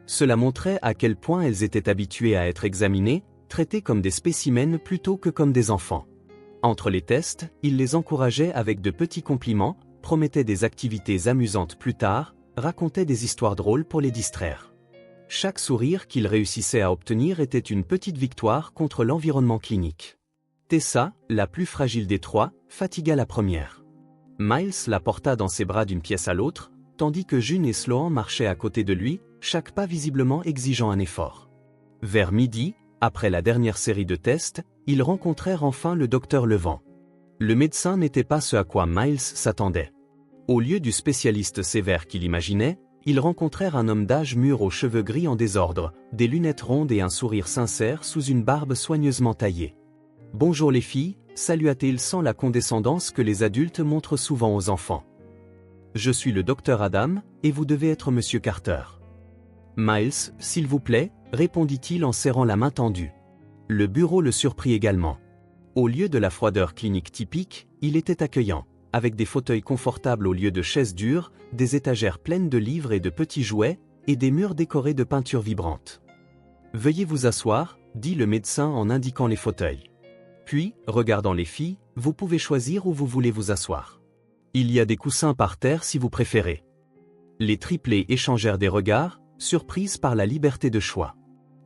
Cela montrait à quel point elles étaient habituées à être examinées, traités comme des spécimens plutôt que comme des enfants. Entre les tests, il les encourageait avec de petits compliments, promettait des activités amusantes plus tard, racontait des histoires drôles pour les distraire. Chaque sourire qu'il réussissait à obtenir était une petite victoire contre l'environnement clinique. Tessa, la plus fragile des trois, fatigua la première. Miles la porta dans ses bras d'une pièce à l'autre, tandis que June et Sloan marchaient à côté de lui, chaque pas visiblement exigeant un effort. Vers midi, après la dernière série de tests, ils rencontrèrent enfin le docteur Levent. Le médecin n'était pas ce à quoi Miles s'attendait. Au lieu du spécialiste sévère qu'il imaginait, ils rencontrèrent un homme d'âge mûr aux cheveux gris en désordre, des lunettes rondes et un sourire sincère sous une barbe soigneusement taillée. « Bonjour les filles », salua-t-il sans la condescendance que les adultes montrent souvent aux enfants. « Je suis le docteur Adam, et vous devez être monsieur Carter. »« Miles, s'il vous plaît », répondit-il en serrant la main tendue. Le bureau le surprit également. Au lieu de la froideur clinique typique, il était accueillant, avec des fauteuils confortables au lieu de chaises dures, des étagères pleines de livres et de petits jouets, et des murs décorés de peintures vibrantes. « Veuillez vous asseoir », dit le médecin en indiquant les fauteuils. Puis, regardant les filles, « Vous pouvez choisir où vous voulez vous asseoir. Il y a des coussins par terre si vous préférez. » Les triplés échangèrent des regards, surprises par la liberté de choix.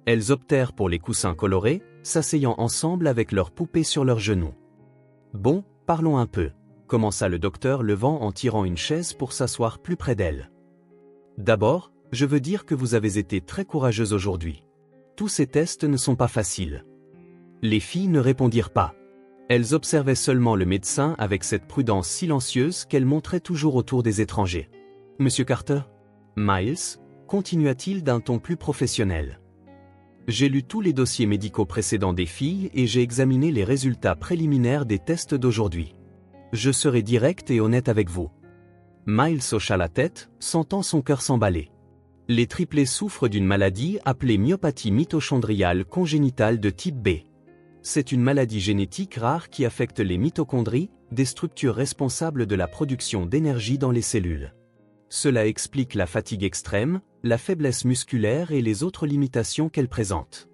Elles optèrent pour les coussins colorés, s'asseyant ensemble avec leurs poupées sur leurs genoux. « Bon, parlons un peu », commença le docteur Levent en tirant une chaise pour s'asseoir plus près d'elle. « D'abord, je veux dire que vous avez été très courageuse aujourd'hui. Tous ces tests ne sont pas faciles. » Les filles ne répondirent pas. Elles observaient seulement le médecin avec cette prudence silencieuse qu'elle montrait toujours autour des étrangers. « Monsieur Carter ?» Miles, continua-t-il d'un ton plus professionnel. J'ai lu tous les dossiers médicaux précédents des filles et j'ai examiné les résultats préliminaires des tests d'aujourd'hui. Je serai direct et honnête avec vous. Miles hocha la tête, sentant son cœur s'emballer. Les triplés souffrent d'une maladie appelée myopathie mitochondriale congénitale de type B. C'est une maladie génétique rare qui affecte les mitochondries, des structures responsables de la production d'énergie dans les cellules. Cela explique la fatigue extrême, la faiblesse musculaire et les autres limitations qu'elle présente.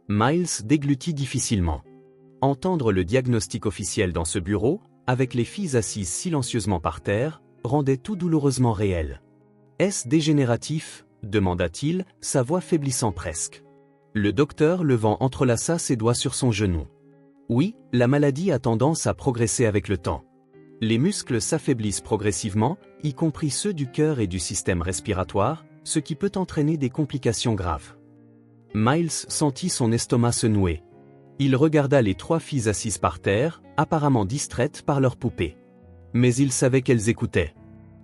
Miles déglutit difficilement. Entendre le diagnostic officiel dans ce bureau, avec les filles assises silencieusement par terre, rendait tout douloureusement réel. « Est-ce dégénératif ?» demanda-t-il, sa voix faiblissant presque. Le docteur Levent entrelaça ses doigts sur son genou. « Oui, la maladie a tendance à progresser avec le temps. Les muscles s'affaiblissent progressivement, y compris ceux du cœur et du système respiratoire, ce qui peut entraîner des complications graves. » Miles sentit son estomac se nouer. Il regarda les trois filles assises par terre, apparemment distraites par leurs poupées. Mais il savait qu'elles écoutaient.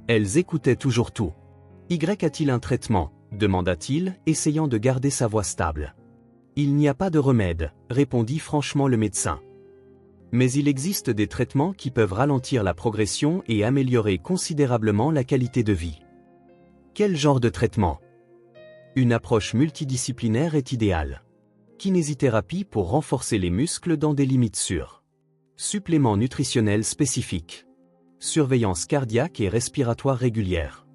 Elles écoutaient toujours tout. « Y a-t-il un traitement ?» demanda-t-il, essayant de garder sa voix stable. « Il n'y a pas de remède », répondit franchement le médecin. « Mais il existe des traitements qui peuvent ralentir la progression et améliorer considérablement la qualité de vie. » Quel genre de traitement ? Une approche multidisciplinaire est idéale. Kinésithérapie pour renforcer les muscles dans des limites sûres. Suppléments nutritionnels spécifiques. Surveillance cardiaque et respiratoire régulière.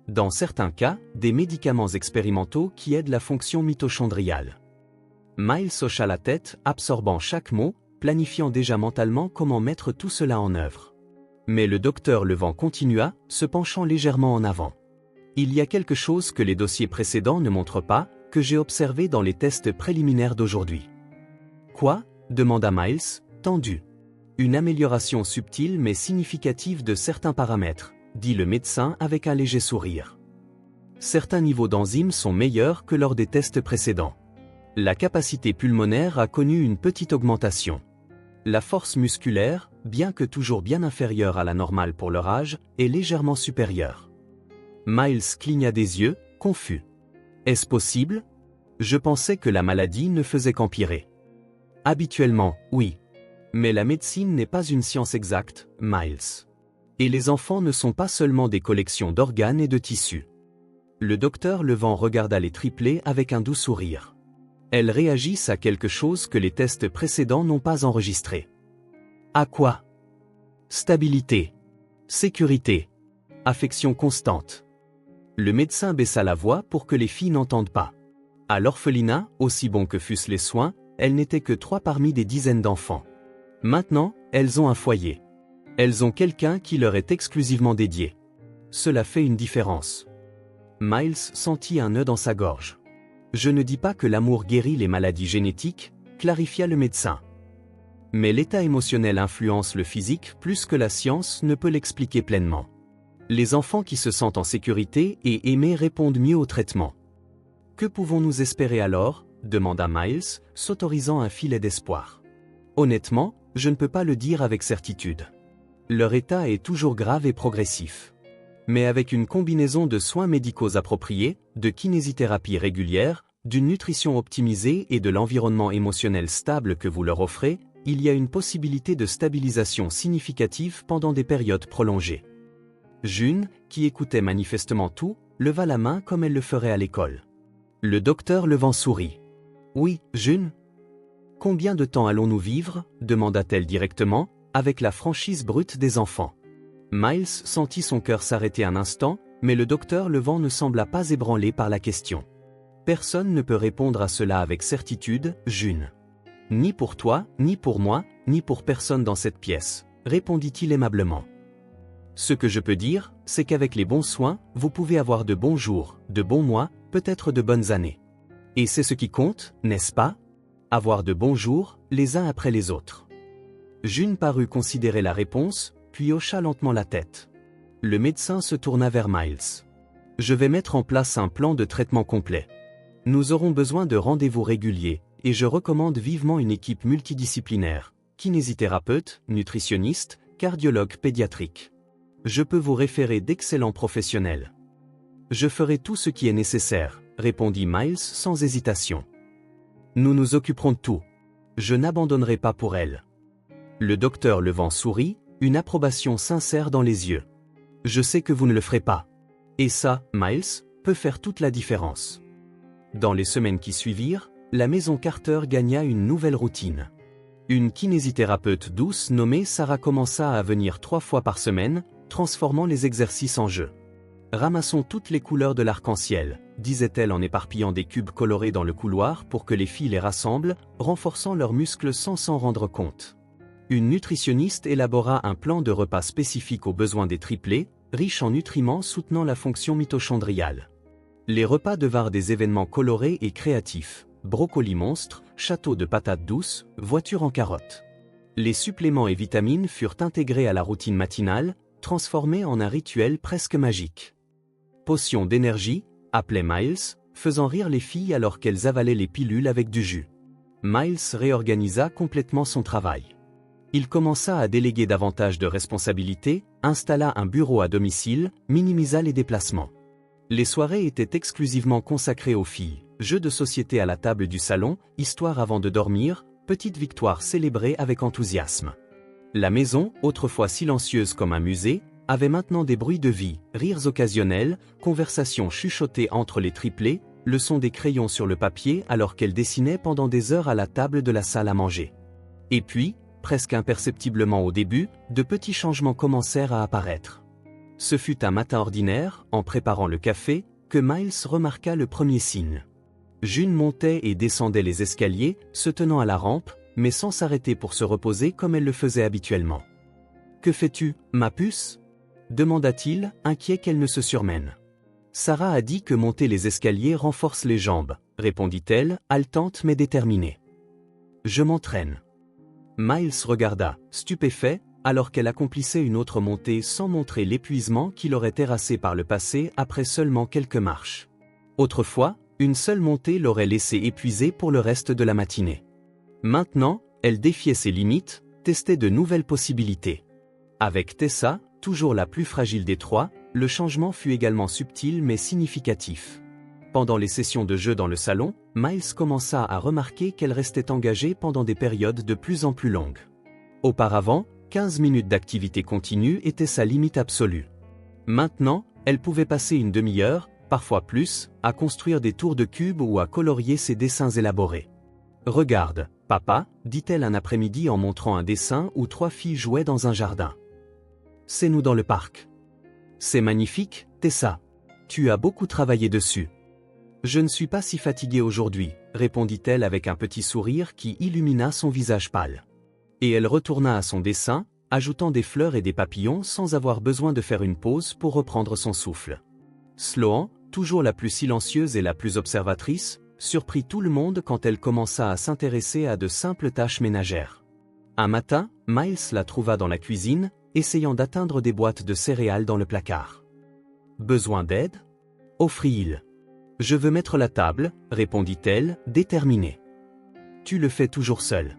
Dans certains cas, des médicaments expérimentaux qui aident la fonction mitochondriale. Miles hocha la tête, absorbant chaque mot, planifiant déjà mentalement comment mettre tout cela en œuvre. Mais le docteur Levent continua, se penchant légèrement en avant. Il y a quelque chose que les dossiers précédents ne montrent pas, que j'ai observé dans les tests préliminaires d'aujourd'hui. Quoi ? demanda Miles, tendu. Une amélioration subtile mais significative de certains paramètres, dit le médecin avec un léger sourire. Certains niveaux d'enzymes sont meilleurs que lors des tests précédents. La capacité pulmonaire a connu une petite augmentation. La force musculaire, bien que toujours bien inférieure à la normale pour leur âge, est légèrement supérieure. Miles cligna des yeux, confus. Est-ce possible ? Je pensais que la maladie ne faisait qu'empirer. Habituellement, oui. Mais la médecine n'est pas une science exacte, Miles. Et les enfants ne sont pas seulement des collections d'organes et de tissus. Le docteur Levent regarda les triplés avec un doux sourire. Elles réagissent à quelque chose que les tests précédents n'ont pas enregistré. À quoi ? Stabilité. Sécurité. Affection constante. Le médecin baissa la voix pour que les filles n'entendent pas. À l'orphelinat, aussi bons que fussent les soins, elles n'étaient que 3 parmi des dizaines d'enfants. Maintenant, elles ont un foyer. Elles ont quelqu'un qui leur est exclusivement dédié. Cela fait une différence. Miles sentit un nœud dans sa gorge. Je ne dis pas que l'amour guérit les maladies génétiques, clarifia le médecin. Mais l'état émotionnel influence le physique plus que la science ne peut l'expliquer pleinement. Les enfants qui se sentent en sécurité et aimés répondent mieux au traitement. Que pouvons-nous espérer alors ? Demanda Miles, s'autorisant un filet d'espoir. Honnêtement, je ne peux pas le dire avec certitude. Leur état est toujours grave et progressif. Mais avec une combinaison de soins médicaux appropriés, de kinésithérapie régulière, d'une nutrition optimisée et de l'environnement émotionnel stable que vous leur offrez, il y a une possibilité de stabilisation significative pendant des périodes prolongées. June, qui écoutait manifestement tout, leva la main comme elle le ferait à l'école. Le docteur Levant sourit. « Oui, June ? Combien de temps allons-nous vivre ?» demanda-t-elle directement, avec la franchise brute des enfants. Miles sentit son cœur s'arrêter un instant, mais le docteur Levant ne sembla pas ébranlé par la question. « Personne ne peut répondre à cela avec certitude, June. Ni pour toi, ni pour moi, ni pour personne dans cette pièce, répondit-il aimablement. Ce que je peux dire, c'est qu'avec les bons soins, vous pouvez avoir de bons jours, de bons mois, peut-être de bonnes années. Et c'est ce qui compte, n'est-ce pas ? Avoir de bons jours, les uns après les autres. » June parut considérer la réponse, puis hocha lentement la tête. Le médecin se tourna vers Miles. « Je vais mettre en place un plan de traitement complet. Nous aurons besoin de rendez-vous réguliers, et je recommande vivement une équipe multidisciplinaire, kinésithérapeute, nutritionniste, cardiologue pédiatrique. Je peux vous référer d'excellents professionnels. »« Je ferai tout ce qui est nécessaire, » répondit Miles sans hésitation. « Nous nous occuperons de tout. Je n'abandonnerai pas pour elle. » Le docteur Levant sourit, une approbation sincère dans les yeux. « Je sais que vous ne le ferez pas. Et ça, Miles, peut faire toute la différence. » Dans les semaines qui suivirent, la maison Carter gagna une nouvelle routine. Une kinésithérapeute douce nommée Sarah commença à venir 3 fois par semaine, transformant les exercices en jeux. « Ramassons toutes les couleurs de l'arc-en-ciel », disait-elle en éparpillant des cubes colorés dans le couloir pour que les filles les rassemblent, renforçant leurs muscles sans s'en rendre compte. Une nutritionniste élabora un plan de repas spécifique aux besoins des triplés, riche en nutriments soutenant la fonction mitochondriale. Les repas devinrent des événements colorés et créatifs. Brocoli monstre, château de patates douces, voiture en carotte. Les suppléments et vitamines furent intégrés à la routine matinale, transformés en un rituel presque magique. Potion d'énergie, appelait Miles, faisant rire les filles alors qu'elles avalaient les pilules avec du jus. Miles réorganisa complètement son travail. Il commença à déléguer davantage de responsabilités, installa un bureau à domicile, minimisa les déplacements. Les soirées étaient exclusivement consacrées aux filles, jeux de société à la table du salon, histoire avant de dormir, petite victoire célébrée avec enthousiasme. La maison, autrefois silencieuse comme un musée, avait maintenant des bruits de vie, rires occasionnels, conversations chuchotées entre les triplés, le son des crayons sur le papier alors qu'elles dessinaient pendant des heures à la table de la salle à manger. Et puis, presque imperceptiblement au début, de petits changements commencèrent à apparaître. Ce fut un matin ordinaire, en préparant le café, que Miles remarqua le premier signe. June montait et descendait les escaliers, se tenant à la rampe, mais sans s'arrêter pour se reposer comme elle le faisait habituellement. « Que fais-tu, ma puce ?» demanda-t-il, inquiet qu'elle ne se surmène. « Sarah a dit que monter les escaliers renforce les jambes, » répondit-elle, haletante mais déterminée. « Je m'entraîne. » Miles regarda, stupéfait, alors qu'elle accomplissait une autre montée sans montrer l'épuisement qui l'aurait terrassé par le passé après seulement quelques marches. Autrefois, une seule montée l'aurait laissé épuisée pour le reste de la matinée. Maintenant, elle défiait ses limites, testait de nouvelles possibilités. Avec Tessa, toujours la plus fragile des trois, le changement fut également subtil mais significatif. Pendant les sessions de jeu dans le salon, Miles commença à remarquer qu'elle restait engagée pendant des périodes de plus en plus longues. Auparavant, 15 minutes d'activité continue était sa limite absolue. Maintenant, elle pouvait passer une demi-heure, parfois plus, à construire des tours de cubes ou à colorier ses dessins élaborés. « Regarde, papa, dit-elle un après-midi en montrant un dessin où 3 filles jouaient dans un jardin. C'est nous dans le parc. C'est magnifique, Tessa. Tu as beaucoup travaillé dessus. Je ne suis pas si fatiguée aujourd'hui, répondit-elle avec un petit sourire qui illumina son visage pâle. Et elle retourna à son dessin, ajoutant des fleurs et des papillons sans avoir besoin de faire une pause pour reprendre son souffle. Sloan, toujours la plus silencieuse et la plus observatrice, surprit tout le monde quand elle commença à s'intéresser à de simples tâches ménagères. Un matin, Miles la trouva dans la cuisine, essayant d'atteindre des boîtes de céréales dans le placard. « Besoin d'aide » offrit-il. « Je veux mettre la table, » répondit-elle, déterminée. « Tu le fais toujours seul. »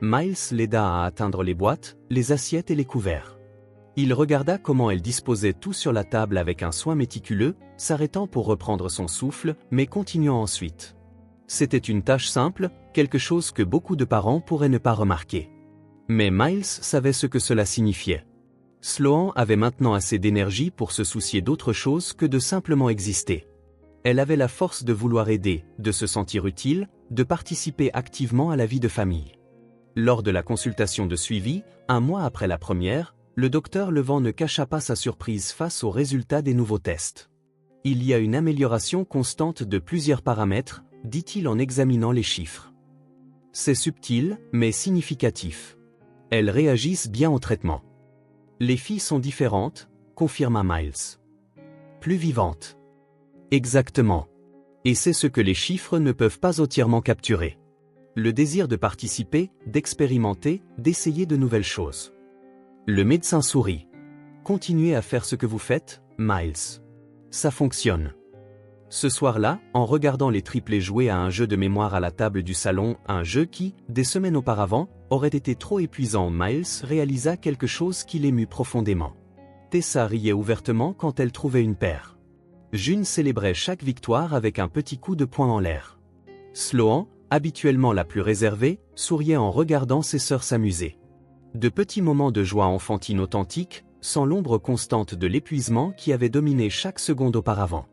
Miles l'aida à atteindre les boîtes, les assiettes et les couverts. Il regarda comment elle disposait tout sur la table avec un soin méticuleux, s'arrêtant pour reprendre son souffle, mais continuant ensuite. C'était une tâche simple, quelque chose que beaucoup de parents pourraient ne pas remarquer. Mais Miles savait ce que cela signifiait. Sloan avait maintenant assez d'énergie pour se soucier d'autre chose que de simplement exister. Elle avait la force de vouloir aider, de se sentir utile, de participer activement à la vie de famille. Lors de la consultation de suivi, un mois après la première, le docteur Levent ne cacha pas sa surprise face aux résultats des nouveaux tests. Il y a une amélioration constante de plusieurs paramètres, dit-il en examinant les chiffres. C'est subtil, mais significatif. Elles réagissent bien au traitement. Les filles sont différentes, confirma Miles. Plus vivantes. Exactement. Et c'est ce que les chiffres ne peuvent pas entièrement capturer. Le désir de participer, d'expérimenter, d'essayer de nouvelles choses. Le médecin sourit. Continuez à faire ce que vous faites, Miles. Ça fonctionne. Ce soir-là, en regardant les triplés jouer à un jeu de mémoire à la table du salon, un jeu qui, des semaines auparavant, aurait été trop épuisant, Miles réalisa quelque chose qui l'émut profondément. Tessa riait ouvertement quand elle trouvait une paire. June célébrait chaque victoire avec un petit coup de poing en l'air. Sloan, habituellement la plus réservée, souriait en regardant ses sœurs s'amuser. De petits moments de joie enfantine authentique, sans l'ombre constante de l'épuisement qui avait dominé chaque seconde auparavant.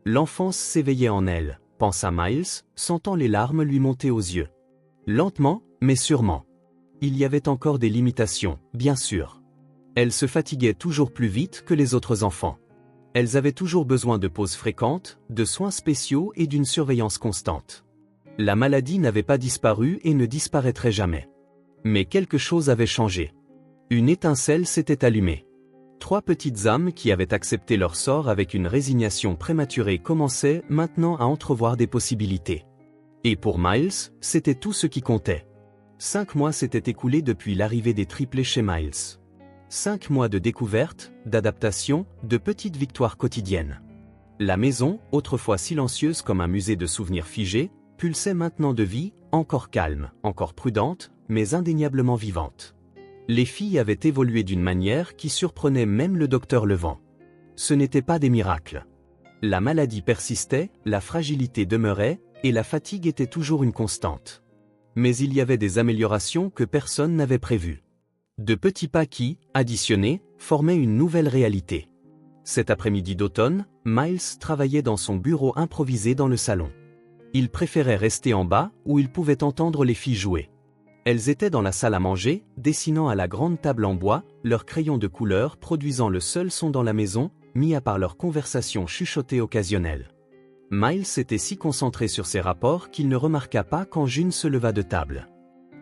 L'enfance s'éveillait en elle, pensa Miles, sentant les larmes lui monter aux yeux. Lentement, mais sûrement. Il y avait encore des limitations, bien sûr. Elle se fatiguait toujours plus vite que les autres enfants. Elles avaient toujours besoin de pauses fréquentes, de soins spéciaux et d'une surveillance constante. La maladie n'avait pas disparu et ne disparaîtrait jamais. Mais quelque chose avait changé. Une étincelle s'était allumée. 3 petites âmes qui avaient accepté leur sort avec une résignation prématurée commençaient maintenant à entrevoir des possibilités. Et pour Miles, c'était tout ce qui comptait. 5 mois s'étaient écoulés depuis l'arrivée des triplés chez Miles. 5 mois de découverte, d'adaptation, de petites victoires quotidiennes. La maison, autrefois silencieuse comme un musée de souvenirs figés, pulsait maintenant de vie, encore calme, encore prudente, mais indéniablement vivante. Les filles avaient évolué d'une manière qui surprenait même le docteur Levent. Ce n'étaient pas des miracles. La maladie persistait, la fragilité demeurait, et la fatigue était toujours une constante. Mais il y avait des améliorations que personne n'avait prévues. De petits pas qui, additionnés, formaient une nouvelle réalité. Cet après-midi d'automne, Miles travaillait dans son bureau improvisé dans le salon. Il préférait rester en bas, où il pouvait entendre les filles jouer. Elles étaient dans la salle à manger, dessinant à la grande table en bois, leurs crayons de couleur produisant le seul son dans la maison, mis à part leurs conversations chuchotées occasionnelles. Miles était si concentré sur ses rapports qu'il ne remarqua pas quand June se leva de table.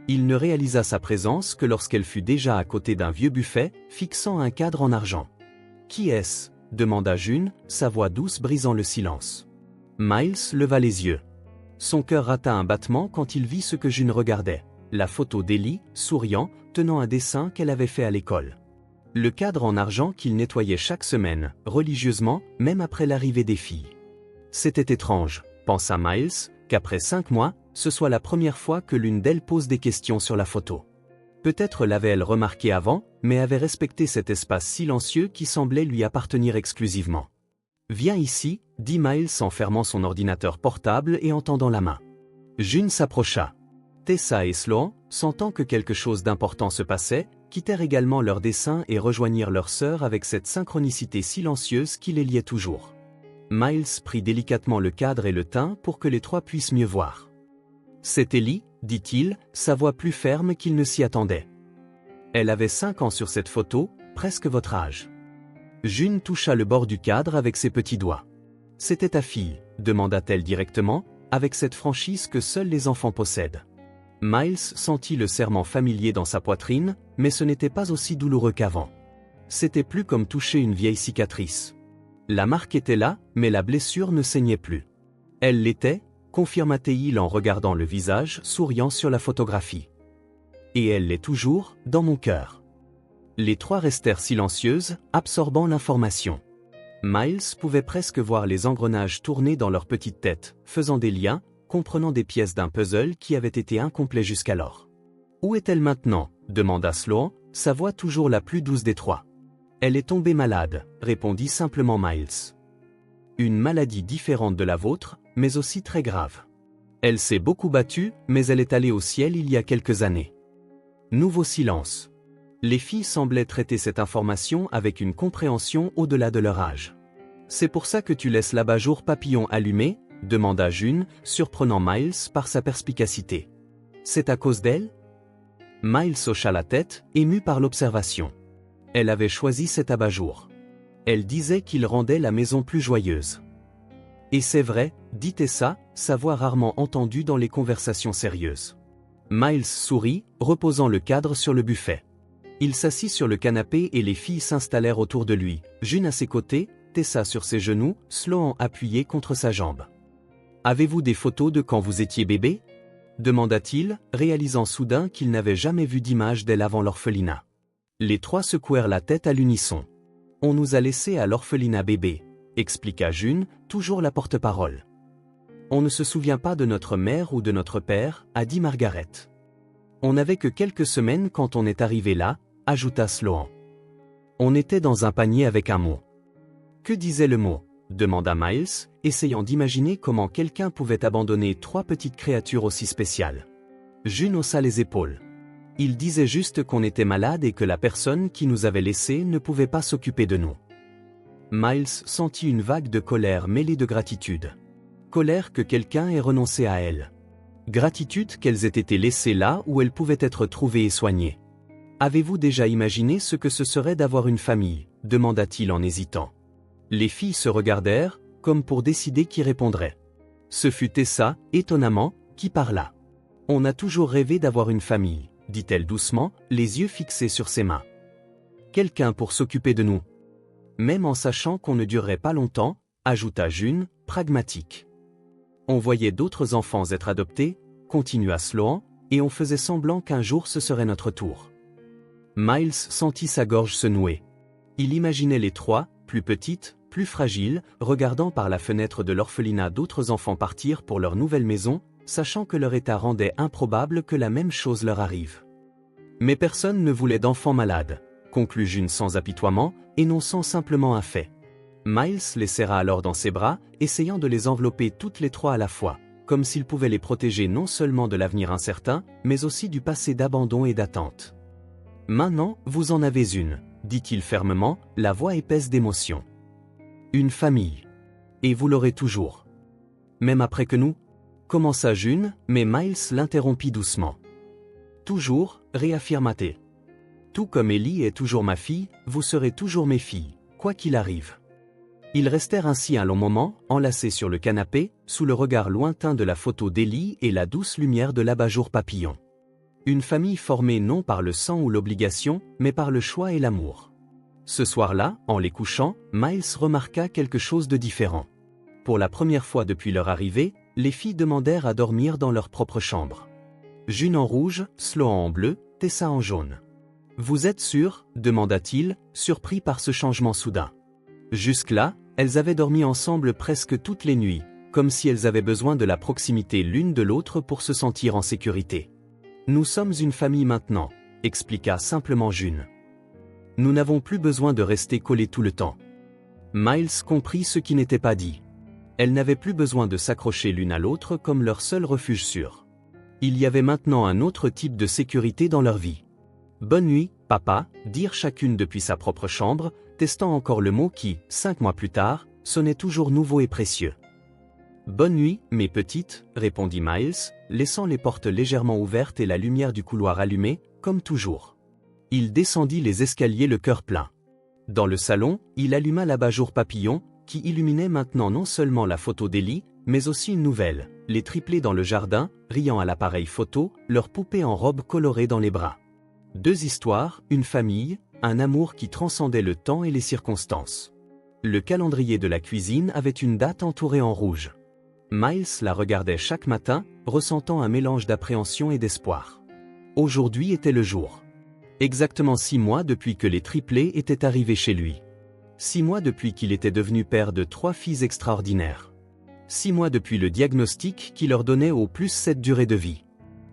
Il ne réalisa sa présence que lorsqu'elle fut déjà à côté d'un vieux buffet, fixant un cadre en argent. « Qui est-ce » demanda June, sa voix douce brisant le silence. Miles leva les yeux. Son cœur rata un battement quand il vit ce que June regardait. La photo d'Ellie, souriant, tenant un dessin qu'elle avait fait à l'école. Le cadre en argent qu'il nettoyait chaque semaine, religieusement, même après l'arrivée des filles. C'était étrange, pensa Miles, qu'après 5 mois, ce soit la première fois que l'une d'elles pose des questions sur la photo. Peut-être l'avait-elle remarqué avant, mais avait respecté cet espace silencieux qui semblait lui appartenir exclusivement. « Viens ici », dit Miles en fermant son ordinateur portable et en tendant la main. June s'approcha. Tessa et Sloan, sentant que quelque chose d'important se passait, quittèrent également leur dessin et rejoignirent leur sœur avec cette synchronicité silencieuse qui les liait toujours. Miles prit délicatement le cadre et le tint pour que les 3 puissent mieux voir. « C'est Ellie », dit-il, sa voix plus ferme qu'il ne s'y attendait. Elle avait 5 ans sur cette photo, presque votre âge. June toucha le bord du cadre avec ses petits doigts. « C'était ta fille, demanda-t-elle directement, avec cette franchise que seuls les enfants possèdent. Miles sentit le serrement familier dans sa poitrine, mais ce n'était pas aussi douloureux qu'avant. C'était plus comme toucher une vieille cicatrice. La marque était là, mais la blessure ne saignait plus. Elle l'était, confirma-t-il en regardant le visage souriant sur la photographie. Et elle l'est toujours, dans mon cœur. Les trois restèrent silencieuses, absorbant l'information. Miles pouvait presque voir les engrenages tourner dans leur petite tête, faisant des liens, comprenant des pièces d'un puzzle qui avait été incomplet jusqu'alors. « Où est-elle maintenant » demanda Sloan, sa voix toujours la plus douce des trois. « Elle est tombée malade » répondit simplement Miles. « Une maladie différente de la vôtre, mais aussi très grave. Elle s'est beaucoup battue, mais elle est allée au ciel il y a quelques années. » Nouveau silence. Les filles semblaient traiter cette information avec une compréhension au-delà de leur âge. « C'est pour ça que tu laisses l'abat-jour papillon allumé » demanda June, surprenant Miles par sa perspicacité. « C'est à cause d'elle » Miles hocha la tête, ému par l'observation. Elle avait choisi cet abat-jour. Elle disait qu'il rendait la maison plus joyeuse. Et c'est vrai, dit Tessa, sa voix rarement entendue dans les conversations sérieuses. Miles sourit, reposant le cadre sur le buffet. Il s'assit sur le canapé et les filles s'installèrent autour de lui, June à ses côtés, Tessa sur ses genoux, Sloan appuyé contre sa jambe. « Avez-vous des photos de quand vous étiez bébé » demanda-t-il, réalisant soudain qu'il n'avait jamais vu d'image d'elle avant l'orphelinat. Les trois secouèrent la tête à l'unisson. « On nous a laissés à l'orphelinat bébé », expliqua June, toujours la porte-parole. « On ne se souvient pas de notre mère ou de notre père, a dit Margaret. On n'avait que quelques semaines quand on est arrivé là, ajouta Sloan. On était dans un panier avec un mot. Que disait le mot ? Demanda Miles, essayant d'imaginer comment quelqu'un pouvait abandonner trois petites créatures aussi spéciales. June haussa les épaules. Il disait juste qu'on était malade et que la personne qui nous avait laissés ne pouvait pas s'occuper de nous. Miles sentit une vague de colère mêlée de gratitude. Colère que quelqu'un ait renoncé à elle. Gratitude qu'elles aient été laissées là où elles pouvaient être trouvées et soignées. Avez-vous déjà imaginé ce que ce serait d'avoir une famille ? Demanda-t-il en hésitant. Les filles se regardèrent, comme pour décider qui répondrait. Ce fut Tessa, étonnamment, qui parla. On a toujours rêvé d'avoir une famille, dit-elle doucement, les yeux fixés sur ses mains. Quelqu'un pour s'occuper de nous. Même en sachant qu'on ne durerait pas longtemps, ajouta June, pragmatique. On voyait d'autres enfants être adoptés, continua Sloan, et on faisait semblant qu'un jour ce serait notre tour. Miles sentit sa gorge se nouer. Il imaginait les trois, plus petites, plus fragiles, regardant par la fenêtre de l'orphelinat d'autres enfants partir pour leur nouvelle maison, sachant que leur état rendait improbable que la même chose leur arrive. Mais personne ne voulait d'enfants malades, conclut June sans apitoiement, énonçant simplement un fait. Miles les serra alors dans ses bras, essayant de les envelopper toutes les trois à la fois, comme s'il pouvait les protéger non seulement de l'avenir incertain, mais aussi du passé d'abandon et d'attente. « Maintenant, vous en avez une, » dit-il fermement, la voix épaisse d'émotion. « Une famille. Et vous l'aurez toujours. Même après que nous » commença June, mais Miles l'interrompit doucement. « Toujours, réaffirma-t-il. Tout comme Ellie est toujours ma fille, vous serez toujours mes filles, quoi qu'il arrive. » Ils restèrent ainsi un long moment, enlacés sur le canapé, sous le regard lointain de la photo d'Ellie et la douce lumière de l'abat-jour papillon. Une famille formée non par le sang ou l'obligation, mais par le choix et l'amour. Ce soir-là, en les couchant, Miles remarqua quelque chose de différent. Pour la première fois depuis leur arrivée, les filles demandèrent à dormir dans leur propre chambre. June en rouge, Sloan en bleu, Tessa en jaune. « Vous êtes sûrs » demanda-t-il, surpris par ce changement soudain. Jusque-là, elles avaient dormi ensemble presque toutes les nuits, comme si elles avaient besoin de la proximité l'une de l'autre pour se sentir en sécurité. « Nous sommes une famille maintenant », expliqua simplement June. « Nous n'avons plus besoin de rester collés tout le temps. » Miles comprit ce qui n'était pas dit. Elles n'avaient plus besoin de s'accrocher l'une à l'autre comme leur seul refuge sûr. Il y avait maintenant un autre type de sécurité dans leur vie. « Bonne nuit, papa », dirent chacune depuis sa propre chambre, testant encore le mot qui, 5 mois plus tard, sonnait toujours nouveau et précieux. « Bonne nuit, mes petites », répondit Miles, laissant les portes légèrement ouvertes et la lumière du couloir allumée, comme toujours. Il descendit les escaliers le cœur plein. Dans le salon, il alluma l'abat-jour papillon, qui illuminait maintenant non seulement la photo d'Ellie, mais aussi une nouvelle, les triplés dans le jardin, riant à l'appareil photo, leur poupée en robe colorée dans les bras. 2 histoires, une famille, un amour qui transcendait le temps et les circonstances. Le calendrier de la cuisine avait une date entourée en rouge. Miles la regardait chaque matin, ressentant un mélange d'appréhension et d'espoir. Aujourd'hui était le jour. Exactement 6 mois depuis que les triplés étaient arrivés chez lui. 6 mois depuis qu'il était devenu père de 3 filles extraordinaires. 6 mois depuis le diagnostic qui leur donnait au plus cette durée de vie.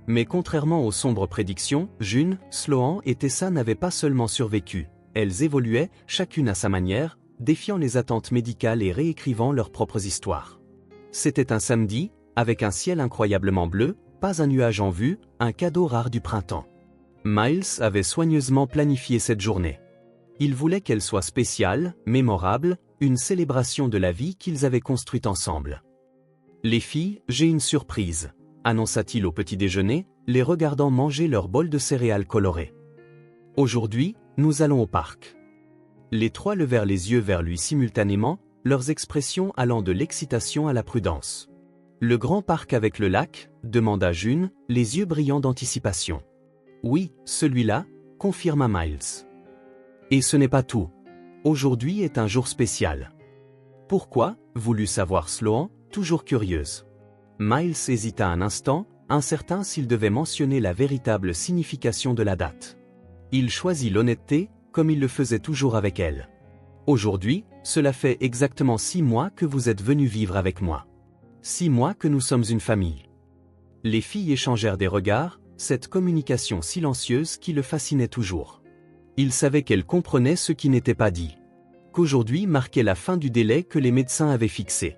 Mais contrairement aux sombres prédictions, June, Sloan et Tessa n'avaient pas seulement survécu, elles évoluaient, chacune à sa manière, défiant les attentes médicales et réécrivant leurs propres histoires. C'était un samedi, avec un ciel incroyablement bleu, pas un nuage en vue, un cadeau rare du printemps. Miles avait soigneusement planifié cette journée. Il voulait qu'elle soit spéciale, mémorable, une célébration de la vie qu'ils avaient construite ensemble. « Les filles, j'ai une surprise », annonça-t-il au petit déjeuner, les regardant manger leur bol de céréales colorées. « Aujourd'hui, nous allons au parc. » Les 3 levèrent les yeux vers lui simultanément, leurs expressions allant de l'excitation à la prudence. « Le grand parc avec le lac ?» demanda June, les yeux brillants d'anticipation. « Oui, celui-là » confirma Miles. « Et ce n'est pas tout. Aujourd'hui est un jour spécial. »« Pourquoi ?» voulut savoir Sloan, toujours curieuse. Miles hésita un instant, incertain s'il devait mentionner la véritable signification de la date. Il choisit l'honnêteté, comme il le faisait toujours avec elle. « Aujourd'hui, cela fait exactement 6 mois que vous êtes venus vivre avec moi. 6 mois que nous sommes une famille. » Les filles échangèrent des regards, cette communication silencieuse qui le fascinait toujours. Il savait qu'elle comprenait ce qui n'était pas dit. Qu'aujourd'hui marquait la fin du délai que les médecins avaient fixé.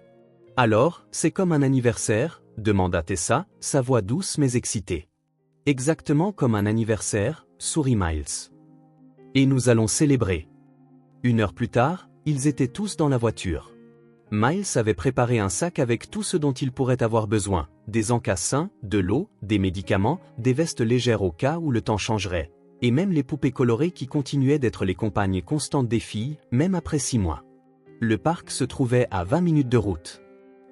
« Alors, c'est comme un anniversaire ?» demanda Tessa, sa voix douce mais excitée. « Exactement comme un anniversaire » sourit Miles. « Et nous allons célébrer. » 1 heure plus tard, ils étaient tous dans la voiture. Miles avait préparé un sac avec tout ce dont il pourrait avoir besoin, des encassins, de l'eau, des médicaments, des vestes légères au cas où le temps changerait, et même les poupées colorées qui continuaient d'être les compagnes constantes des filles, même après 6 mois. Le parc se trouvait à 20 minutes de route.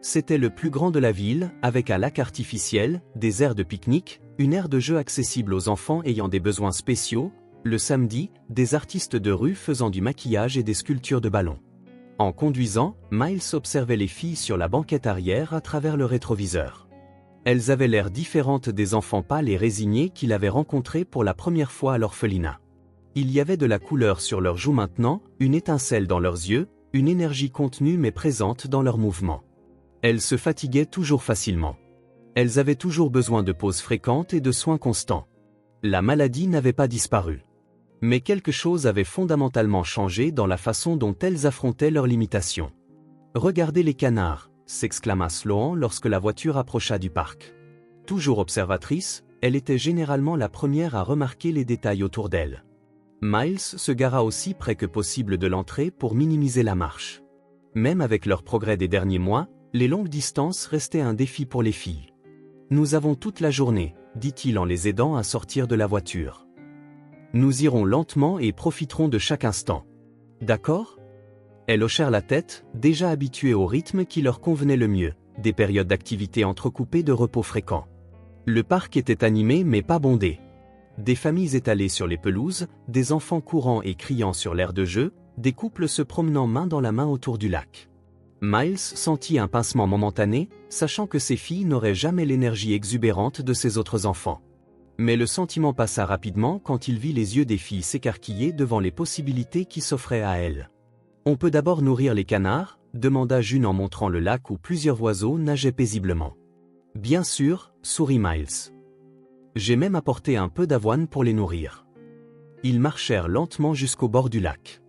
C'était le plus grand de la ville, avec un lac artificiel, des aires de pique-nique, une aire de jeu accessible aux enfants ayant des besoins spéciaux, le samedi, des artistes de rue faisant du maquillage et des sculptures de ballons. En conduisant, Miles observait les filles sur la banquette arrière à travers le rétroviseur. Elles avaient l'air différentes des enfants pâles et résignés qu'il avait rencontrés pour la première fois à l'orphelinat. Il y avait de la couleur sur leurs joues maintenant, une étincelle dans leurs yeux, une énergie contenue mais présente dans leurs mouvements. Elles se fatiguaient toujours facilement. Elles avaient toujours besoin de pauses fréquentes et de soins constants. La maladie n'avait pas disparu. Mais quelque chose avait fondamentalement changé dans la façon dont elles affrontaient leurs limitations. « Regardez les canards !» s'exclama Sloan lorsque la voiture approcha du parc. Toujours observatrice, elle était généralement la première à remarquer les détails autour d'elle. Miles se gara aussi près que possible de l'entrée pour minimiser la marche. Même avec leur progrès des derniers mois, les longues distances restaient un défi pour les filles. « Nous avons toute la journée », dit-il en les aidant à sortir de la voiture. « Nous irons lentement et profiterons de chaque instant. D'accord ?» Elles hochèrent la tête, déjà habituées au rythme qui leur convenait le mieux, des périodes d'activité entrecoupées de repos fréquents. Le parc était animé mais pas bondé. Des familles étalées sur les pelouses, des enfants courant et criant sur l'aire de jeu, des couples se promenant main dans la main autour du lac. Miles sentit un pincement momentané, sachant que ses filles n'auraient jamais l'énergie exubérante de ses autres enfants. Mais le sentiment passa rapidement quand il vit les yeux des filles s'écarquiller devant les possibilités qui s'offraient à elles. « On peut d'abord nourrir les canards ?» demanda June en montrant le lac où plusieurs oiseaux nageaient paisiblement. « Bien sûr », sourit Miles. « J'ai même apporté un peu d'avoine pour les nourrir. » Ils marchèrent lentement jusqu'au bord du lac.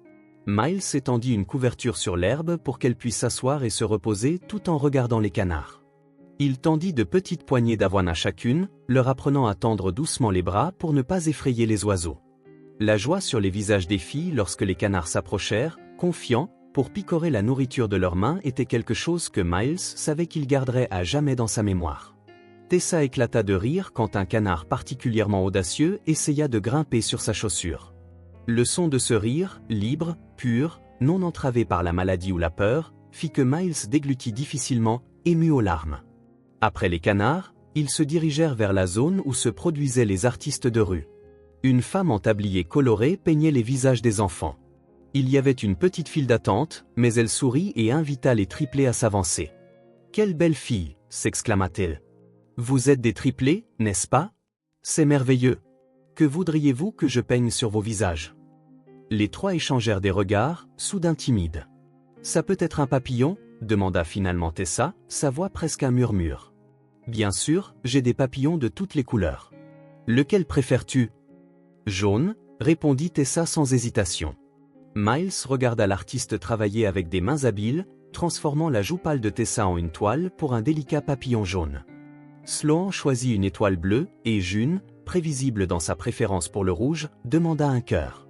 Miles étendit une couverture sur l'herbe pour qu'elle puisse s'asseoir et se reposer tout en regardant les canards. Il tendit de petites poignées d'avoine à chacune, leur apprenant à tendre doucement les bras pour ne pas effrayer les oiseaux. La joie sur les visages des filles lorsque les canards s'approchèrent, confiants, pour picorer la nourriture de leurs mains était quelque chose que Miles savait qu'il garderait à jamais dans sa mémoire. Tessa éclata de rire quand un canard particulièrement audacieux essaya de grimper sur sa chaussure. Le son de ce rire, libre, pur, non entravé par la maladie ou la peur, fit que Miles déglutit difficilement, ému aux larmes. Après les canards, ils se dirigèrent vers la zone où se produisaient les artistes de rue. Une femme en tablier coloré peignait les visages des enfants. Il y avait une petite file d'attente, mais elle sourit et invita les triplés à s'avancer. « Quelle belle fille !» s'exclama-t-elle. « Vous êtes des triplés, n'est-ce pas? C'est merveilleux. Que voudriez-vous que je peigne sur vos visages ?» Les trois échangèrent des regards, soudain timides. « Ça peut être un papillon ?» demanda finalement Tessa, sa voix presque un murmure. « Bien sûr, j'ai des papillons de toutes les couleurs. Lequel préfères-tu ? » « Jaune, répondit Tessa sans hésitation. Miles regarda l'artiste travailler avec des mains habiles, transformant la joue pâle de Tessa en une toile pour un délicat papillon jaune. Sloan choisit une étoile bleue, et June, prévisible dans sa préférence pour le rouge, demanda un cœur.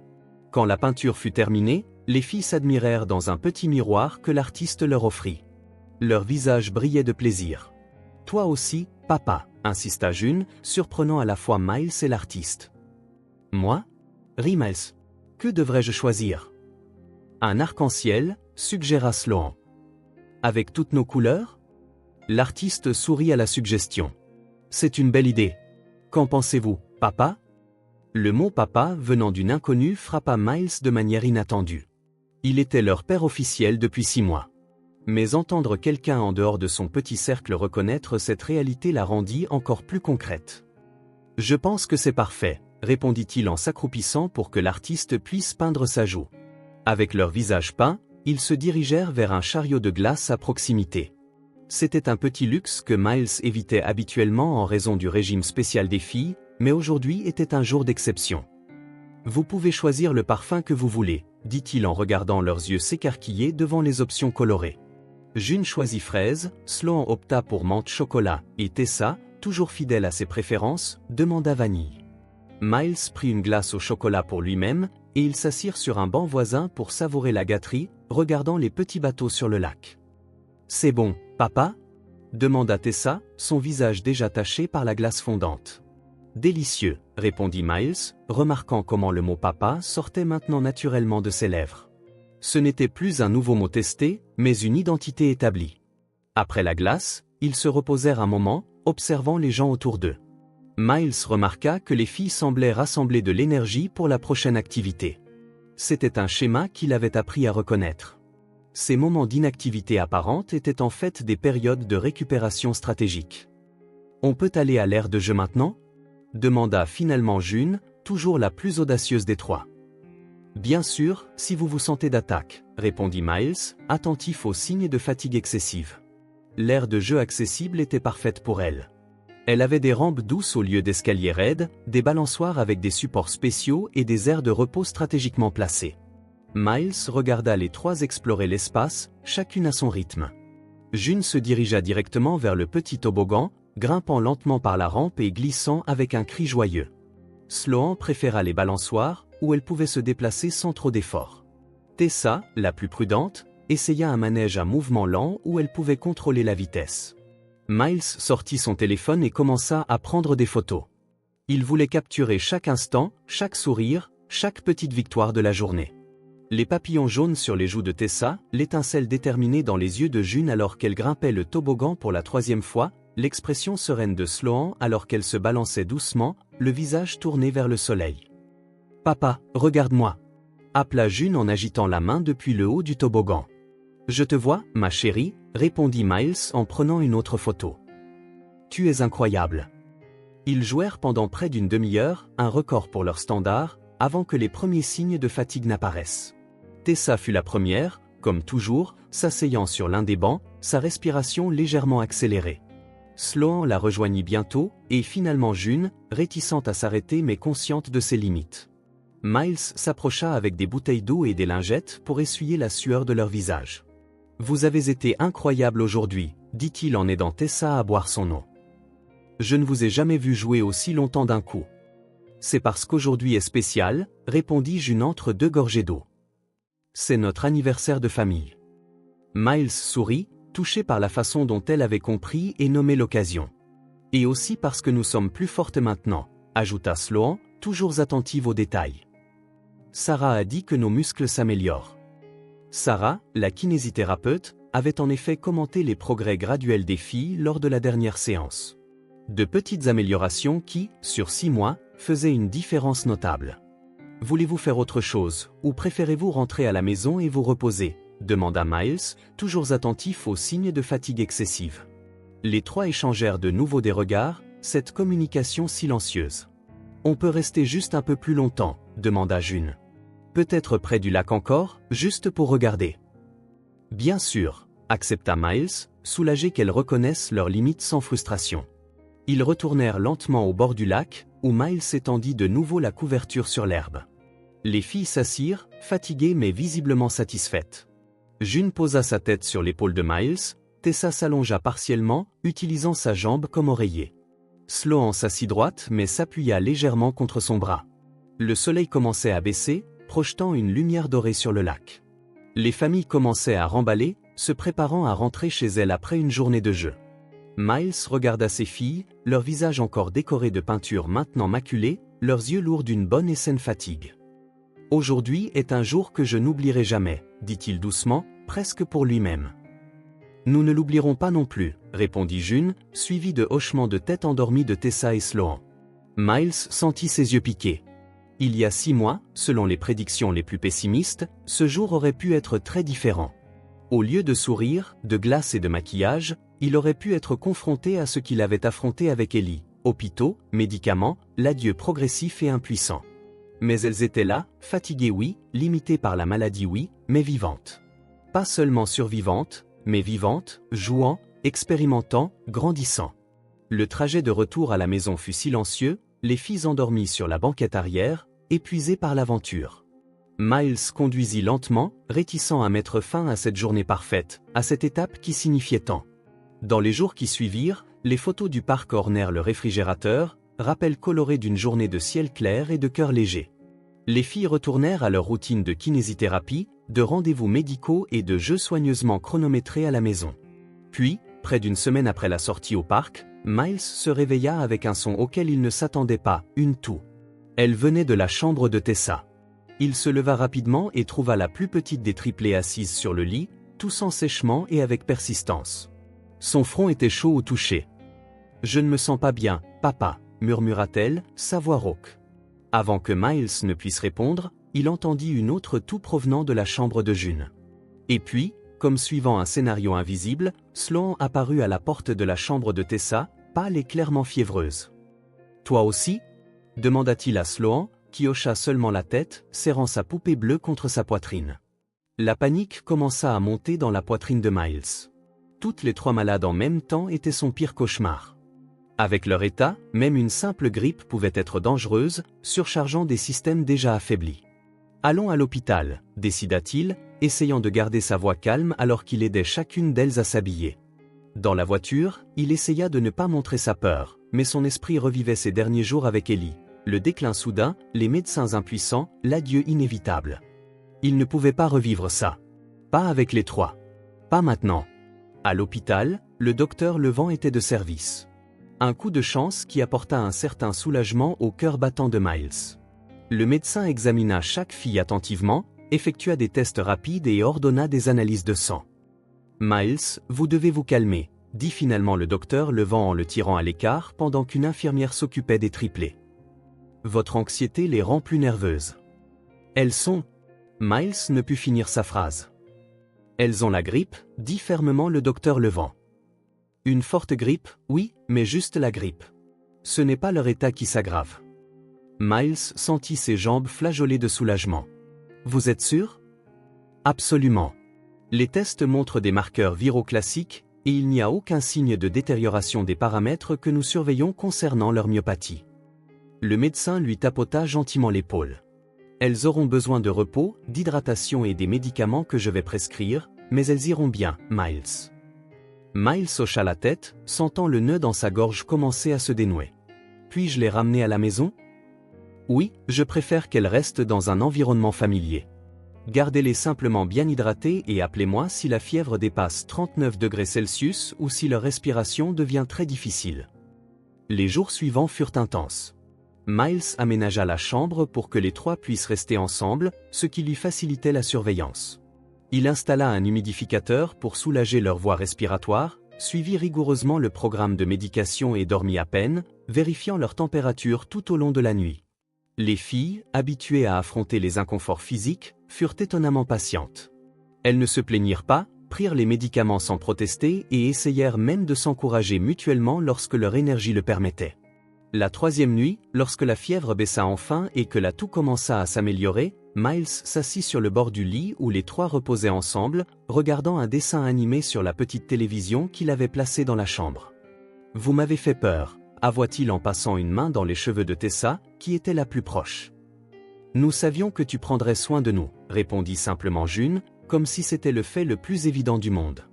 Quand la peinture fut terminée, les filles s'admirèrent dans un petit miroir que l'artiste leur offrit. Leurs visages brillaient de plaisir. « Toi aussi, papa », insista June, surprenant à la fois Miles et l'artiste. « Moi ? rit Miles. Que devrais-je choisir ? » Un arc-en-ciel, suggéra Sloan. « Avec toutes nos couleurs ?» L'artiste sourit à la suggestion. « C'est une belle idée. Qu'en pensez-vous, papa ?» Le mot « papa » venant d'une inconnue frappa Miles de manière inattendue. Il était leur père officiel depuis 6 mois. Mais entendre quelqu'un en dehors de son petit cercle reconnaître cette réalité la rendit encore plus concrète. « Je pense que c'est parfait, » répondit-il en s'accroupissant pour que l'artiste puisse peindre sa joue. Avec leur visage peint, ils se dirigèrent vers un chariot de glace à proximité. C'était un petit luxe que Miles évitait habituellement en raison du régime spécial des filles, mais aujourd'hui était un jour d'exception. « Vous pouvez choisir le parfum que vous voulez, » dit-il en regardant leurs yeux s'écarquiller devant les options colorées. June choisit fraise, Sloan opta pour menthe chocolat, et Tessa, toujours fidèle à ses préférences, demanda vanille. Miles prit une glace au chocolat pour lui-même, et ils s'assirent sur un banc voisin pour savourer la gâterie, regardant les petits bateaux sur le lac. « C'est bon, papa ?» demanda Tessa, son visage déjà taché par la glace fondante. « Délicieux, » répondit Miles, remarquant comment le mot « papa » sortait maintenant naturellement de ses lèvres. Ce n'était plus un nouveau mot testé, mais une identité établie. Après la glace, ils se reposèrent un moment, observant les gens autour d'eux. Miles remarqua que les filles semblaient rassembler de l'énergie pour la prochaine activité. C'était un schéma qu'il avait appris à reconnaître. Ces moments d'inactivité apparente étaient en fait des périodes de récupération stratégique. « On peut aller à l'aire de jeu maintenant ?» demanda finalement June, toujours la plus audacieuse des trois. « Bien sûr, si vous vous sentez d'attaque, » répondit Miles, attentif aux signes de fatigue excessive. L'aire de jeu accessible était parfaite pour elle. Elle avait des rampes douces au lieu d'escaliers raides, des balançoires avec des supports spéciaux et des aires de repos stratégiquement placées. Miles regarda les trois explorer l'espace, chacune à son rythme. June se dirigea directement vers le petit toboggan, grimpant lentement par la rampe et glissant avec un cri joyeux. Sloan préféra les balançoires, où elle pouvait se déplacer sans trop d'efforts. Tessa, la plus prudente, essaya un manège à mouvement lent où elle pouvait contrôler la vitesse. Miles sortit son téléphone et commença à prendre des photos. Il voulait capturer chaque instant, chaque sourire, chaque petite victoire de la journée. Les papillons jaunes sur les joues de Tessa, l'étincelle déterminée dans les yeux de June alors qu'elle grimpait le toboggan pour la 3e fois, l'expression sereine de Sloan alors qu'elle se balançait doucement, le visage tourné vers le soleil. « Papa, regarde-moi » appela June en agitant la main depuis le haut du toboggan. « Je te vois, ma chérie » répondit Miles en prenant une autre photo. « Tu es incroyable. » Ils jouèrent pendant près d'une demi-heure, un record pour leur standard, avant que les premiers signes de fatigue n'apparaissent. Tessa fut la première, comme toujours, s'asseyant sur l'un des bancs, sa respiration légèrement accélérée. Sloan la rejoignit bientôt, et finalement June, réticente à s'arrêter mais consciente de ses limites. Miles s'approcha avec des bouteilles d'eau et des lingettes pour essuyer la sueur de leur visage. « Vous avez été incroyable aujourd'hui, » dit-il en aidant Tessa à boire son eau. « Je ne vous ai jamais vu jouer aussi longtemps d'un coup. »« C'est parce qu'aujourd'hui est spécial, » répondit June entre 2 gorgées d'eau. « C'est notre anniversaire de famille. » Miles sourit, touché par la façon dont elle avait compris et nommé l'occasion. « Et aussi parce que nous sommes plus fortes maintenant, » ajouta Sloan, toujours attentive aux détails. « Sarah a dit que nos muscles s'améliorent. » Sarah, la kinésithérapeute, avait en effet commenté les progrès graduels des filles lors de la dernière séance. De petites améliorations qui, sur 6 mois, faisaient une différence notable. « Voulez-vous faire autre chose, ou préférez-vous rentrer à la maison et vous reposer ?» demanda Miles, toujours attentif aux signes de fatigue excessive. Les trois échangèrent de nouveau des regards, cette communication silencieuse. « On peut rester juste un peu plus longtemps ?» demanda June. « Peut-être près du lac encore, juste pour regarder. » « Bien sûr, » accepta Miles, soulagé qu'elles reconnaissent leurs limites sans frustration. Ils retournèrent lentement au bord du lac, où Miles étendit de nouveau la couverture sur l'herbe. Les filles s'assirent, fatiguées mais visiblement satisfaites. June posa sa tête sur l'épaule de Miles, Tessa s'allongea partiellement, utilisant sa jambe comme oreiller. Sloan s'assit droite mais s'appuya légèrement contre son bras. Le soleil commençait à baisser, projetant une lumière dorée sur le lac. Les familles commençaient à remballer, se préparant à rentrer chez elles après une journée de jeu. Miles regarda ses filles, leur visage encore décoré de peinture maintenant maculé, leurs yeux lourds d'une bonne et saine fatigue. « Aujourd'hui est un jour que je n'oublierai jamais, » dit-il doucement, presque pour lui-même. « Nous ne l'oublierons pas non plus, » répondit June, suivi de hochements de tête endormis de Tessa et Sloan. Miles sentit ses yeux piquer. Il y a 6 mois, selon les prédictions les plus pessimistes, ce jour aurait pu être très différent. Au lieu de sourire, de glace et de maquillage, il aurait pu être confronté à ce qu'il avait affronté avec Ellie, hôpitaux, médicaments, l'adieu progressif et impuissant. Mais elles étaient là, fatiguées oui, limitées par la maladie oui, mais vivantes. Pas seulement survivantes, mais vivantes, jouant, expérimentant, grandissant. Le trajet de retour à la maison fut silencieux, les filles endormies sur la banquette arrière, épuisées par l'aventure. Miles conduisit lentement, réticent à mettre fin à cette journée parfaite, à cette étape qui signifiait tant. Dans les jours qui suivirent, les photos du parc ornèrent le réfrigérateur, rappel coloré d'une journée de ciel clair et de cœur léger. Les filles retournèrent à leur routine de kinésithérapie, de rendez-vous médicaux et de jeux soigneusement chronométrés à la maison. Puis, près d'une semaine après la sortie au parc, Miles se réveilla avec un son auquel il ne s'attendait pas, une toux. Elle venait de la chambre de Tessa. Il se leva rapidement et trouva la plus petite des triplées assise sur le lit, toussant sèchement et avec persistance. Son front était chaud au toucher. « Je ne me sens pas bien, papa », murmura-t-elle, sa voix rauque. Avant que Miles ne puisse répondre, il entendit une autre toux provenant de la chambre de June. Et puis, comme suivant un scénario invisible, Sloan apparut à la porte de la chambre de Tessa, pâle et clairement fiévreuse. « Toi aussi ?» demanda-t-il à Sloan, qui hocha seulement la tête, serrant sa poupée bleue contre sa poitrine. La panique commença à monter dans la poitrine de Miles. Toutes les trois malades en même temps étaient son pire cauchemar. Avec leur état, même une simple grippe pouvait être dangereuse, surchargeant des systèmes déjà affaiblis. « Allons à l'hôpital », décida-t-il, essayant de garder sa voix calme alors qu'il aidait chacune d'elles à s'habiller. Dans la voiture, il essaya de ne pas montrer sa peur, mais son esprit revivait ses derniers jours avec Ellie. Le déclin soudain, les médecins impuissants, l'adieu inévitable. Il ne pouvait pas revivre ça. Pas avec les trois. Pas maintenant. À l'hôpital, le docteur Levent était de service. Un coup de chance qui apporta un certain soulagement au cœur battant de Miles. Le médecin examina chaque fille attentivement, effectua des tests rapides et ordonna des analyses de sang. « Miles, vous devez vous calmer », dit finalement le docteur Levent en le tirant à l'écart pendant qu'une infirmière s'occupait des triplés. « Votre anxiété les rend plus nerveuses. »« Elles sont... » Miles ne put finir sa phrase. « Elles ont la grippe », dit fermement le docteur Levent. « Une forte grippe, oui, mais juste la grippe. Ce n'est pas leur état qui s'aggrave. » Miles sentit ses jambes flageoler de soulagement. « Vous êtes sûr ? » ?»« Absolument. Les tests montrent des marqueurs viraux classiques, et il n'y a aucun signe de détérioration des paramètres que nous surveillons concernant leur myopathie. » Le médecin lui tapota gentiment l'épaule. « Elles auront besoin de repos, d'hydratation et des médicaments que je vais prescrire, mais elles iront bien, Miles. » Miles hocha la tête, sentant le nœud dans sa gorge commencer à se dénouer. « Puis-je les ramener à la maison ? » ?»« Oui, je préfère qu'elles restent dans un environnement familier. Gardez-les simplement bien hydratées et appelez-moi si la fièvre dépasse 39 degrés Celsius ou si leur respiration devient très difficile. » Les jours suivants furent intenses. Miles aménagea la chambre pour que les trois puissent rester ensemble, ce qui lui facilitait la surveillance. Il installa un humidificateur pour soulager leur voie respiratoire, suivit rigoureusement le programme de médication et dormit à peine, vérifiant leur température tout au long de la nuit. Les filles, habituées à affronter les inconforts physiques, furent étonnamment patientes. Elles ne se plaignirent pas, prirent les médicaments sans protester et essayèrent même de s'encourager mutuellement lorsque leur énergie le permettait. La troisième nuit, lorsque la fièvre baissa enfin et que la toux commença à s'améliorer, Miles s'assit sur le bord du lit où les trois reposaient ensemble, regardant un dessin animé sur la petite télévision qu'il avait placée dans la chambre. « Vous m'avez fait peur », avoua-t-il en passant une main dans les cheveux de Tessa, qui était la plus proche. « Nous savions que tu prendrais soin de nous », répondit simplement June, comme si c'était le fait le plus évident du monde.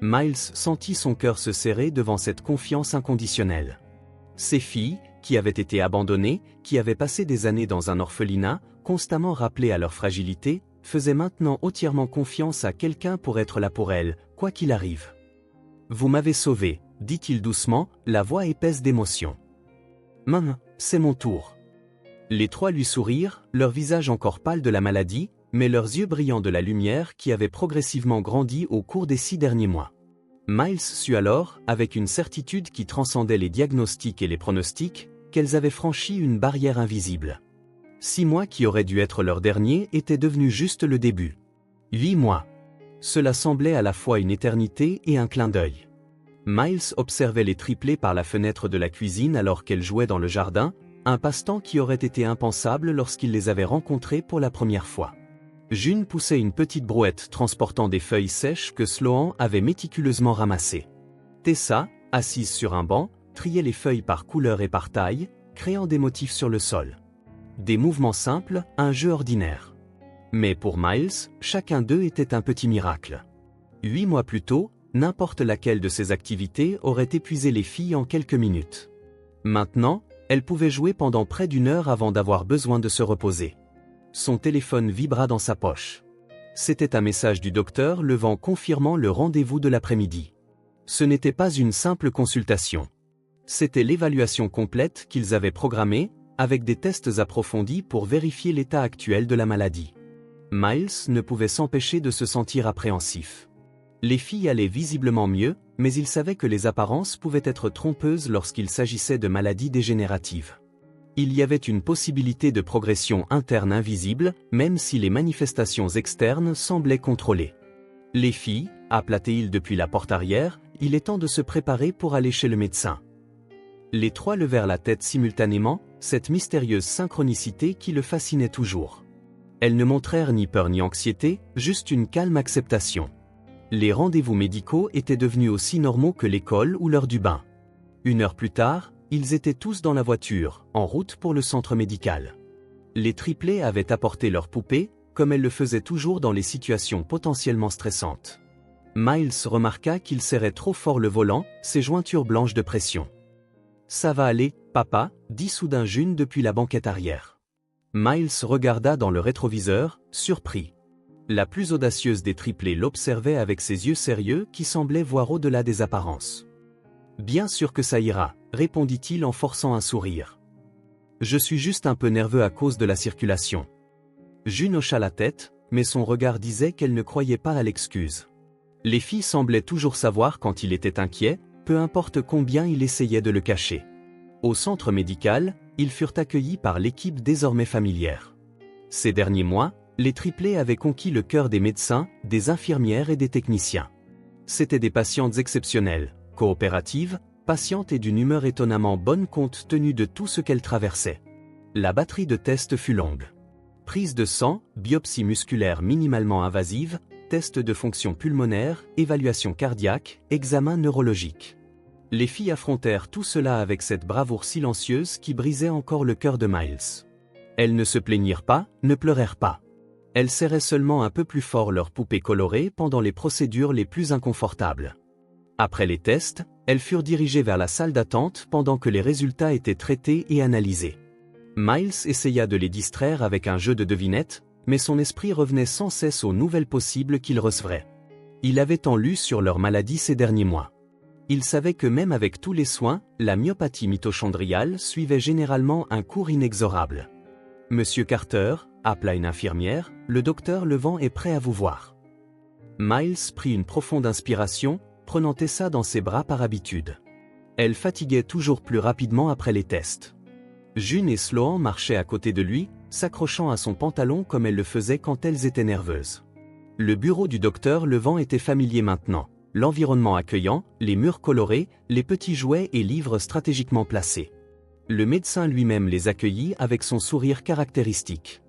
Miles sentit son cœur se serrer devant cette confiance inconditionnelle. Ces filles, qui avaient été abandonnées, qui avaient passé des années dans un orphelinat, constamment rappelées à leur fragilité, faisaient maintenant entièrement confiance à quelqu'un pour être là pour elles, quoi qu'il arrive. « Vous m'avez sauvé », dit-il doucement, la voix épaisse d'émotion. « Maman, c'est mon tour. » Les trois lui sourirent, leur visage encore pâle de la maladie, mais leurs yeux brillants de la lumière qui avait progressivement grandi au cours des 6 derniers mois. Miles sut alors, avec une certitude qui transcendait les diagnostics et les pronostics, qu'elles avaient franchi une barrière invisible. 6 mois qui auraient dû être leur dernier étaient devenus juste le début. 8 mois. Cela semblait à la fois une éternité et un clin d'œil. Miles observait les triplés par la fenêtre de la cuisine alors qu'elles jouaient dans le jardin, un passe-temps qui aurait été impensable lorsqu'il les avait rencontrées pour la première fois. June poussait une petite brouette transportant des feuilles sèches que Sloan avait méticuleusement ramassées. Tessa, assise sur un banc, triait les feuilles par couleur et par taille, créant des motifs sur le sol. Des mouvements simples, un jeu ordinaire. Mais pour Miles, chacun d'eux était un petit miracle. 8 mois plus tôt, n'importe laquelle de ces activités aurait épuisé les filles en quelques minutes. Maintenant, elles pouvaient jouer pendant près d'1 heure avant d'avoir besoin de se reposer. Son téléphone vibra dans sa poche. C'était un message du docteur Levent confirmant le rendez-vous de l'après-midi. Ce n'était pas une simple consultation. C'était l'évaluation complète qu'ils avaient programmée, avec des tests approfondis pour vérifier l'état actuel de la maladie. Miles ne pouvait s'empêcher de se sentir appréhensif. Les filles allaient visiblement mieux, mais il savait que les apparences pouvaient être trompeuses lorsqu'il s'agissait de maladies dégénératives. Il y avait une possibilité de progression interne invisible, même si les manifestations externes semblaient contrôlées. « Les filles », appela-t-il depuis la porte arrière, « il est temps de se préparer pour aller chez le médecin. » Les trois levèrent la tête simultanément, cette mystérieuse synchronicité qui le fascinait toujours. Elles ne montrèrent ni peur ni anxiété, juste une calme acceptation. Les rendez-vous médicaux étaient devenus aussi normaux que l'école ou l'heure du bain. 1 heure plus tard, ils étaient tous dans la voiture, en route pour le centre médical. Les triplés avaient apporté leurs poupées, comme elles le faisaient toujours dans les situations potentiellement stressantes. Miles remarqua qu'il serrait trop fort le volant, ses jointures blanches de pression. « Ça va aller, papa », dit soudain June depuis la banquette arrière. Miles regarda dans le rétroviseur, surpris. La plus audacieuse des triplés l'observait avec ses yeux sérieux qui semblaient voir au-delà des apparences. « Bien sûr que ça ira », répondit-il en forçant un sourire. « Je suis juste un peu nerveux à cause de la circulation. » June hocha la tête, mais son regard disait qu'elle ne croyait pas à l'excuse. Les filles semblaient toujours savoir quand il était inquiet, peu importe combien il essayait de le cacher. Au centre médical, ils furent accueillis par l'équipe désormais familière. Ces derniers mois, les triplés avaient conquis le cœur des médecins, des infirmières et des techniciens. C'étaient des patientes exceptionnelles, coopératives, patientes et d'une humeur étonnamment bonne compte tenu de tout ce qu'elles traversaient. La batterie de tests fut longue. Prise de sang, biopsie musculaire minimalement invasive, test de fonction pulmonaire, évaluation cardiaque, examen neurologique. Les filles affrontèrent tout cela avec cette bravoure silencieuse qui brisait encore le cœur de Miles. Elles ne se plaignirent pas, ne pleurèrent pas. Elles serraient seulement un peu plus fort leurs poupées colorées pendant les procédures les plus inconfortables. Après les tests, elles furent dirigées vers la salle d'attente pendant que les résultats étaient traités et analysés. Miles essaya de les distraire avec un jeu de devinettes, mais son esprit revenait sans cesse aux nouvelles possibles qu'il recevrait. Il avait tant lu sur leur maladie ces derniers mois. Il savait que même avec tous les soins, la myopathie mitochondriale suivait généralement un cours inexorable. « Monsieur Carter », appela une infirmière, « le docteur Levent est prêt à vous voir. » Miles prit une profonde inspiration, prenant Tessa dans ses bras par habitude. Elle fatiguait toujours plus rapidement après les tests. June et Sloan marchaient à côté de lui, s'accrochant à son pantalon comme elles le faisaient quand elles étaient nerveuses. Le bureau du docteur Levent était familier maintenant. L'environnement accueillant, les murs colorés, les petits jouets et livres stratégiquement placés. Le médecin lui-même les accueillit avec son sourire caractéristique.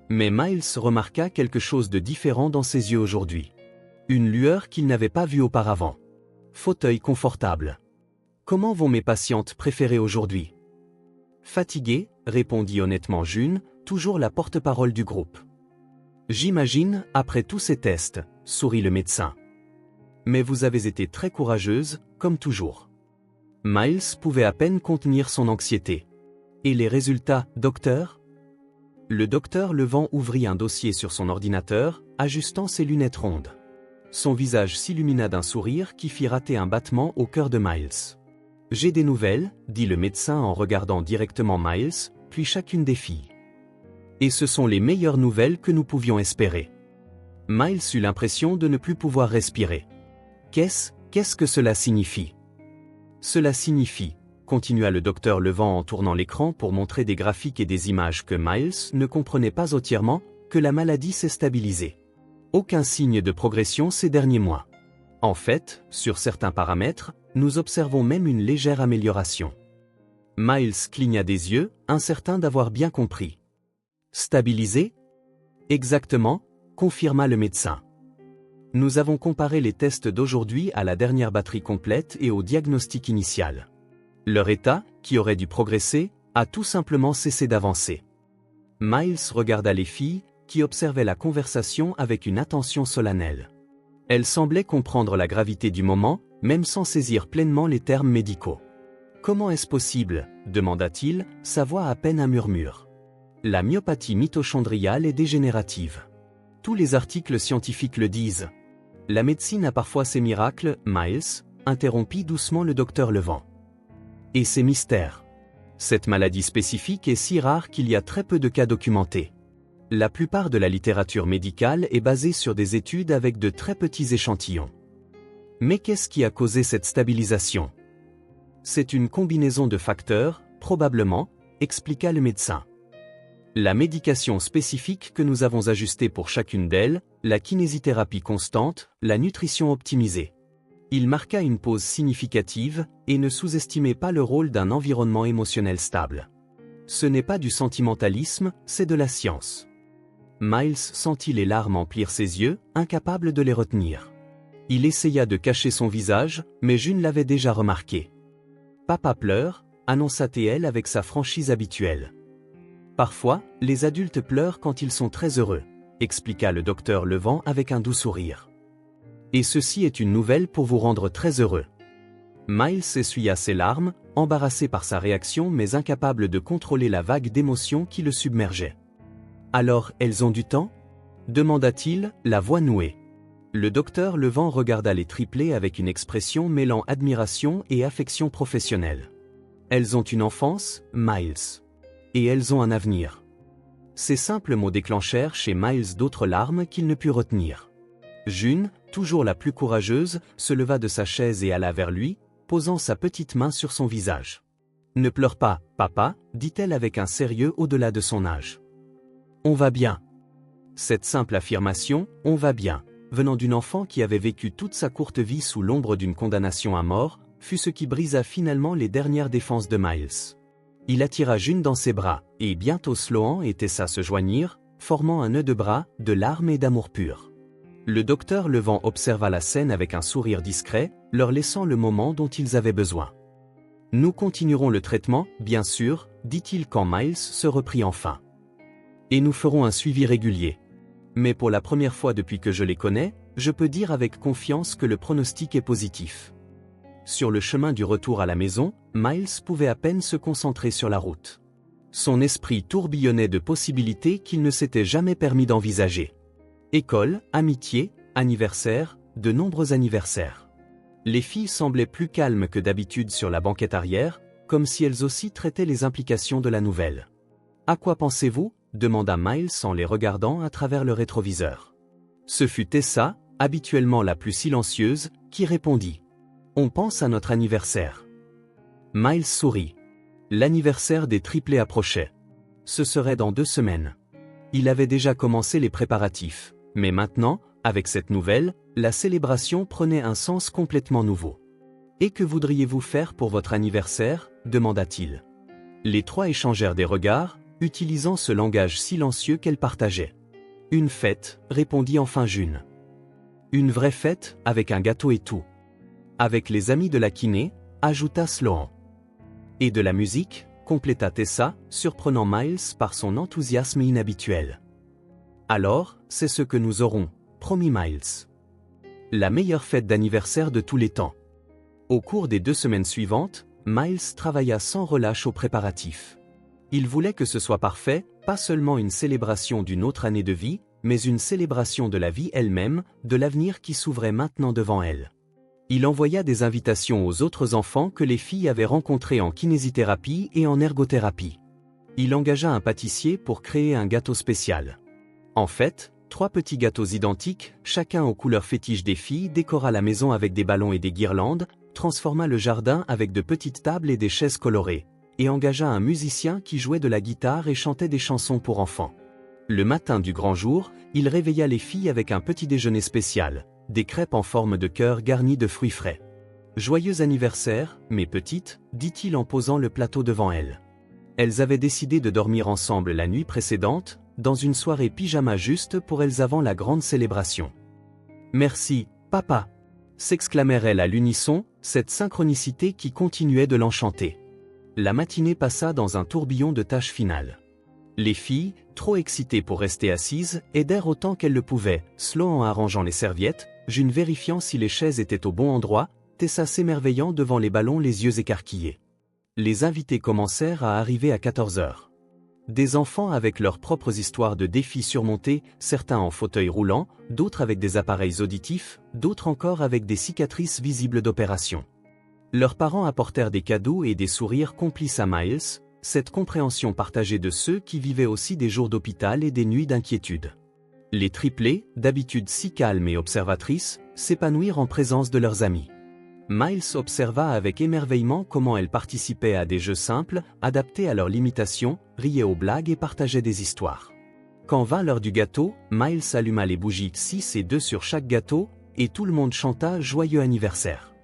Mais Miles remarqua quelque chose de différent dans ses yeux aujourd'hui. Une lueur qu'il n'avait pas vue auparavant. Fauteuil confortable. Comment vont mes patientes préférées aujourd'hui? Fatiguée, répondit honnêtement June, toujours la porte-parole du groupe. J'imagine, après tous ces tests, sourit le médecin. Mais vous avez été très courageuse, comme toujours. Miles pouvait à peine contenir son anxiété. Et les résultats, docteur? Le docteur Levent ouvrit un dossier sur son ordinateur, ajustant ses lunettes rondes. Son visage s'illumina d'un sourire qui fit rater un battement au cœur de Miles. J'ai des nouvelles, dit le médecin en regardant directement Miles, puis chacune des filles. Et ce sont les meilleures nouvelles que nous pouvions espérer. Miles eut l'impression de ne plus pouvoir respirer. Qu'est-ce que cela signifie? Cela signifie, continua le docteur Levent en tournant l'écran pour montrer des graphiques et des images que Miles ne comprenait pas entièrement, que la maladie s'est stabilisée. Aucun signe de progression ces derniers mois. En fait, sur certains paramètres, nous observons même une légère amélioration. Miles cligna des yeux, incertain d'avoir bien compris. Stabilisé? Exactement, confirma le médecin. Nous avons comparé les tests d'aujourd'hui à la dernière batterie complète et au diagnostic initial. Leur état, qui aurait dû progresser, a tout simplement cessé d'avancer. Miles regarda les filles, qui observaient la conversation avec une attention solennelle. Elles semblaient comprendre la gravité du moment, même sans saisir pleinement les termes médicaux. « Comment est-ce possible ?» demanda-t-il, sa voix à peine un murmure. « La myopathie mitochondriale est dégénérative. Tous les articles scientifiques le disent. La médecine a parfois ses miracles, Miles, interrompit doucement le docteur Levent. Et ses mystères. Cette maladie spécifique est si rare qu'il y a très peu de cas documentés. La plupart de la littérature médicale est basée sur des études avec de très petits échantillons. Mais qu'est-ce qui a causé cette stabilisation? C'est une combinaison de facteurs, probablement, expliqua le médecin. La médication spécifique que nous avons ajustée pour chacune d'elles, la kinésithérapie constante, la nutrition optimisée. Il marqua une pause significative, et ne sous-estimez pas le rôle d'un environnement émotionnel stable. Ce n'est pas du sentimentalisme, c'est de la science. Miles sentit les larmes emplir ses yeux, incapable de les retenir. Il essaya de cacher son visage, mais June l'avait déjà remarqué. « Papa pleure », annonça TL avec sa franchise habituelle. Parfois, les adultes pleurent quand ils sont très heureux, expliqua le docteur Levent avec un doux sourire. Et ceci est une nouvelle pour vous rendre très heureux. Miles essuya ses larmes, embarrassé par sa réaction mais incapable de contrôler la vague d'émotions qui le submergeait. Alors, elles ont du temps? Demanda-t-il, la voix nouée. Le docteur Levent regarda les triplés avec une expression mêlant admiration et affection professionnelle. Elles ont une enfance, Miles. Et elles ont un avenir. Ces simples mots déclenchèrent chez Miles d'autres larmes qu'il ne put retenir. June, toujours la plus courageuse, se leva de sa chaise et alla vers lui, posant sa petite main sur son visage. « Ne pleure pas, papa », dit-elle avec un sérieux au-delà de son âge. « On va bien. » Cette simple affirmation, « on va bien », venant d'une enfant qui avait vécu toute sa courte vie sous l'ombre d'une condamnation à mort, fut ce qui brisa finalement les dernières défenses de Miles. Il attira June dans ses bras, et bientôt Sloan et Tessa se joignirent, formant un nœud de bras, de larmes et d'amour pur. Le docteur Levent observa la scène avec un sourire discret, leur laissant le moment dont ils avaient besoin. « Nous continuerons le traitement, bien sûr, » dit-il quand Miles se reprit enfin. « Et nous ferons un suivi régulier. Mais pour la première fois depuis que je les connais, je peux dire avec confiance que le pronostic est positif. » Sur le chemin du retour à la maison, Miles pouvait à peine se concentrer sur la route. Son esprit tourbillonnait de possibilités qu'il ne s'était jamais permis d'envisager. École, amitié, anniversaire, de nombreux anniversaires. Les filles semblaient plus calmes que d'habitude sur la banquette arrière, comme si elles aussi traitaient les implications de la nouvelle. « À quoi pensez-vous » demanda Miles en les regardant à travers le rétroviseur. Ce fut Tessa, habituellement la plus silencieuse, qui répondit. On pense à notre anniversaire. Miles sourit. L'anniversaire des triplés approchait. Ce serait dans 2 semaines. Il avait déjà commencé les préparatifs, mais maintenant, avec cette nouvelle, la célébration prenait un sens complètement nouveau. Et que voudriez-vous faire pour votre anniversaire ? Demanda-t-il. Les 3 échangèrent des regards, utilisant ce langage silencieux qu'elles partageaient. Une fête, répondit enfin June. Une vraie fête, avec un gâteau et tout. Avec les amis de la kiné, ajouta Sloan. Et de la musique, compléta Tessa, surprenant Miles par son enthousiasme inhabituel. Alors, c'est ce que nous aurons, promit Miles. La meilleure fête d'anniversaire de tous les temps. Au cours des 2 semaines suivantes, Miles travailla sans relâche aux préparatifs. Il voulait que ce soit parfait, pas seulement une célébration d'une autre année de vie, mais une célébration de la vie elle-même, de l'avenir qui s'ouvrait maintenant devant elle. Il envoya des invitations aux autres enfants que les filles avaient rencontrés en kinésithérapie et en ergothérapie. Il engagea un pâtissier pour créer un gâteau spécial. En fait, 3 petits gâteaux identiques, chacun aux couleurs fétiches des filles, décora la maison avec des ballons et des guirlandes, transforma le jardin avec de petites tables et des chaises colorées, et engagea un musicien qui jouait de la guitare et chantait des chansons pour enfants. Le matin du grand jour, il réveilla les filles avec un petit déjeuner spécial, des crêpes en forme de cœur garnies de fruits frais. « Joyeux anniversaire, mes petites », dit-il en posant le plateau devant elles. Elles avaient décidé de dormir ensemble la nuit précédente, dans une soirée pyjama juste pour elles avant la grande célébration. « Merci, papa !» s'exclamèrent-elles à l'unisson, cette synchronicité qui continuait de l'enchanter. La matinée passa dans un tourbillon de tâches finales. Les filles, trop excitées pour rester assises, aidèrent autant qu'elles le pouvaient, Sloan en arrangeant les serviettes, June vérifiant si les chaises étaient au bon endroit, Tessa s'émerveillant devant les ballons les yeux écarquillés. Les invités commencèrent à arriver à 14 heures. Des enfants avec leurs propres histoires de défis surmontés, certains en fauteuil roulant, d'autres avec des appareils auditifs, d'autres encore avec des cicatrices visibles d'opération. Leurs parents apportèrent des cadeaux et des sourires complices à Miles, cette compréhension partagée de ceux qui vivaient aussi des jours d'hôpital et des nuits d'inquiétude. Les triplés, d'habitude si calmes et observatrices, s'épanouirent en présence de leurs amis. Miles observa avec émerveillement comment elles participaient à des jeux simples, adaptés à leurs limitations, riaient aux blagues et partageaient des histoires. Quand vint l'heure du gâteau, Miles alluma les bougies 6 et 2 sur chaque gâteau, et tout le monde chanta « Joyeux anniversaire ».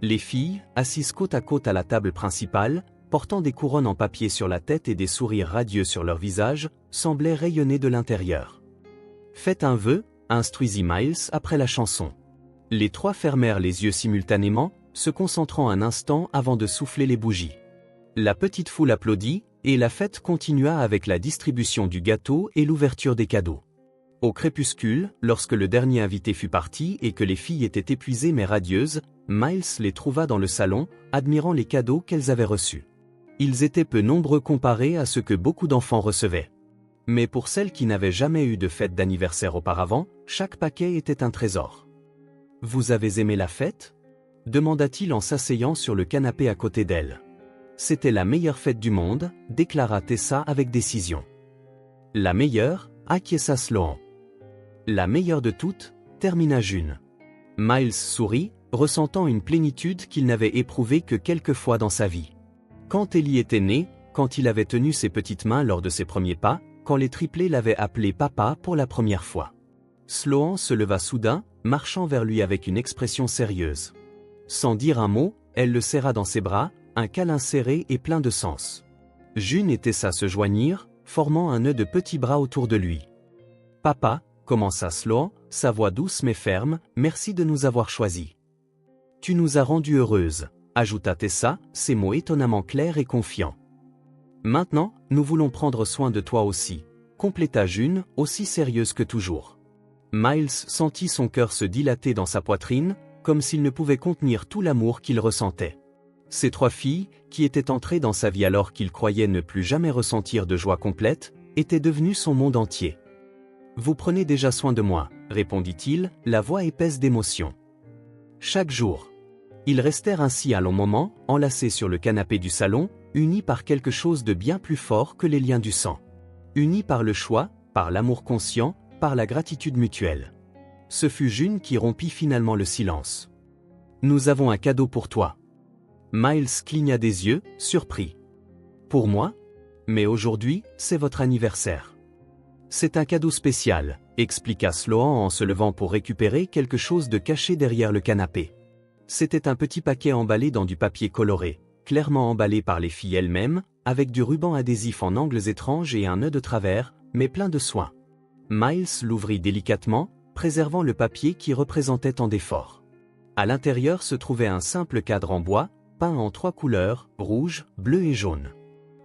Les filles, assises côte à côte à la table principale, portant des couronnes en papier sur la tête et des sourires radieux sur leur visage, semblaient rayonner de l'intérieur. « Faites un vœu », instruisit Miles après la chanson. Les 3 fermèrent les yeux simultanément, se concentrant un instant avant de souffler les bougies. La petite foule applaudit, et la fête continua avec la distribution du gâteau et l'ouverture des cadeaux. Au crépuscule, lorsque le dernier invité fut parti et que les filles étaient épuisées mais radieuses, Miles les trouva dans le salon, admirant les cadeaux qu'elles avaient reçus. Ils étaient peu nombreux comparés à ce que beaucoup d'enfants recevaient. Mais pour celles qui n'avaient jamais eu de fête d'anniversaire auparavant, chaque paquet était un trésor. « Vous avez aimé la fête ?» demanda-t-il en s'asseyant sur le canapé à côté d'elle. « C'était la meilleure fête du monde », déclara Tessa avec décision. « La meilleure » acquiesça Sloan. « La meilleure de toutes » termina June. Miles sourit, ressentant une plénitude qu'il n'avait éprouvée que quelques fois dans sa vie. Quand Ellie était née, quand il avait tenu ses petites mains lors de ses premiers pas, quand les triplés l'avaient appelé papa pour la première fois. Sloan se leva soudain, marchant vers lui avec une expression sérieuse. Sans dire un mot, elle le serra dans ses bras, un câlin serré et plein de sens. June et Tessa se joignirent, formant un nœud de petits bras autour de lui. « Papa », commença Sloan, sa voix douce mais ferme, « merci de nous avoir choisis. »« Tu nous as rendues heureuses », ajouta Tessa, ses mots étonnamment clairs et confiants. « Maintenant, nous voulons prendre soin de toi aussi », compléta June, aussi sérieuse que toujours. Miles sentit son cœur se dilater dans sa poitrine, comme s'il ne pouvait contenir tout l'amour qu'il ressentait. Ces 3 filles, qui étaient entrées dans sa vie alors qu'il croyait ne plus jamais ressentir de joie complète, étaient devenues son monde entier. « Vous prenez déjà soin de moi », répondit-il, la voix épaisse d'émotion. Chaque jour. Ils restèrent ainsi un long moment, enlacés sur le canapé du salon, unis par quelque chose de bien plus fort que les liens du sang. Unis par le choix, par l'amour conscient, par la gratitude mutuelle. Ce fut June qui rompit finalement le silence. Nous avons un cadeau pour toi. Miles cligna des yeux, surpris. Pour moi? Mais aujourd'hui, c'est votre anniversaire. C'est un cadeau spécial, expliqua Sloan en se levant pour récupérer quelque chose de caché derrière le canapé. C'était un petit paquet emballé dans du papier coloré, clairement emballé par les filles elles-mêmes, avec du ruban adhésif en angles étranges et un nœud de travers, mais plein de soin. Miles l'ouvrit délicatement, préservant le papier qui représentait tant d'efforts. À l'intérieur se trouvait un simple cadre en bois, peint en 3 couleurs, rouge, bleu et jaune.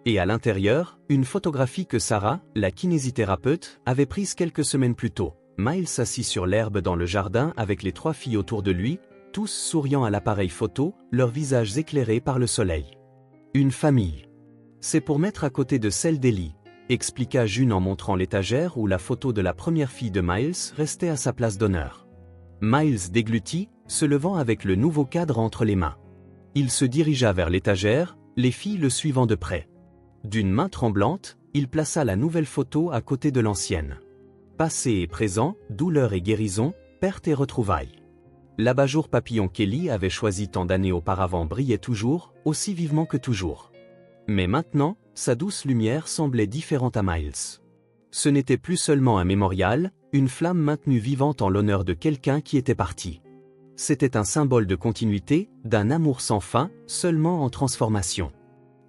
Et à l'intérieur, une photographie que Sarah, la kinésithérapeute, avait prise quelques semaines plus tôt. Miles assis sur l'herbe dans le jardin avec les 3 filles autour de lui, tous souriant à l'appareil photo, leurs visages éclairés par le soleil. Une famille. C'est pour mettre à côté de celle d'Ellie, expliqua June en montrant l'étagère où la photo de la première fille de Miles restait à sa place d'honneur. Miles déglutit, se levant avec le nouveau cadre entre les mains. Il se dirigea vers l'étagère, les filles le suivant de près. D'une main tremblante, il plaça la nouvelle photo à côté de l'ancienne. Passé et présent, douleur et guérison, perte et retrouvailles. L'abat-jour papillon qu'Ellie avait choisi tant d'années auparavant brillait toujours, aussi vivement que toujours. Mais maintenant, sa douce lumière semblait différente à Miles. Ce n'était plus seulement un mémorial, une flamme maintenue vivante en l'honneur de quelqu'un qui était parti. C'était un symbole de continuité, d'un amour sans fin, seulement en transformation.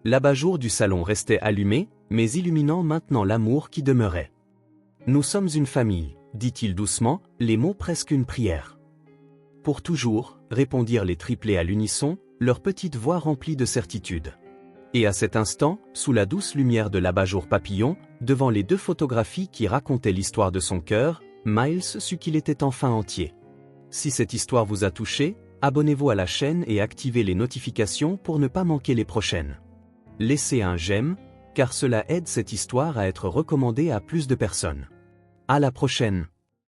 L'abat-jour du salon restait allumé, mais illuminant maintenant l'amour qui demeurait. « Nous sommes une famille », dit-il doucement, les mots presque une prière. « Pour toujours », répondirent les triplés à l'unisson, leur petite voix remplie de certitude. Et à cet instant, sous la douce lumière de l'abat-jour papillon, devant les 2 photographies qui racontaient l'histoire de son cœur, Miles sut qu'il était enfin entier. Si cette histoire vous a touché, abonnez-vous à la chaîne et activez les notifications pour ne pas manquer les prochaines. Laissez un j'aime, car cela aide cette histoire à être recommandée à plus de personnes. À la prochaine.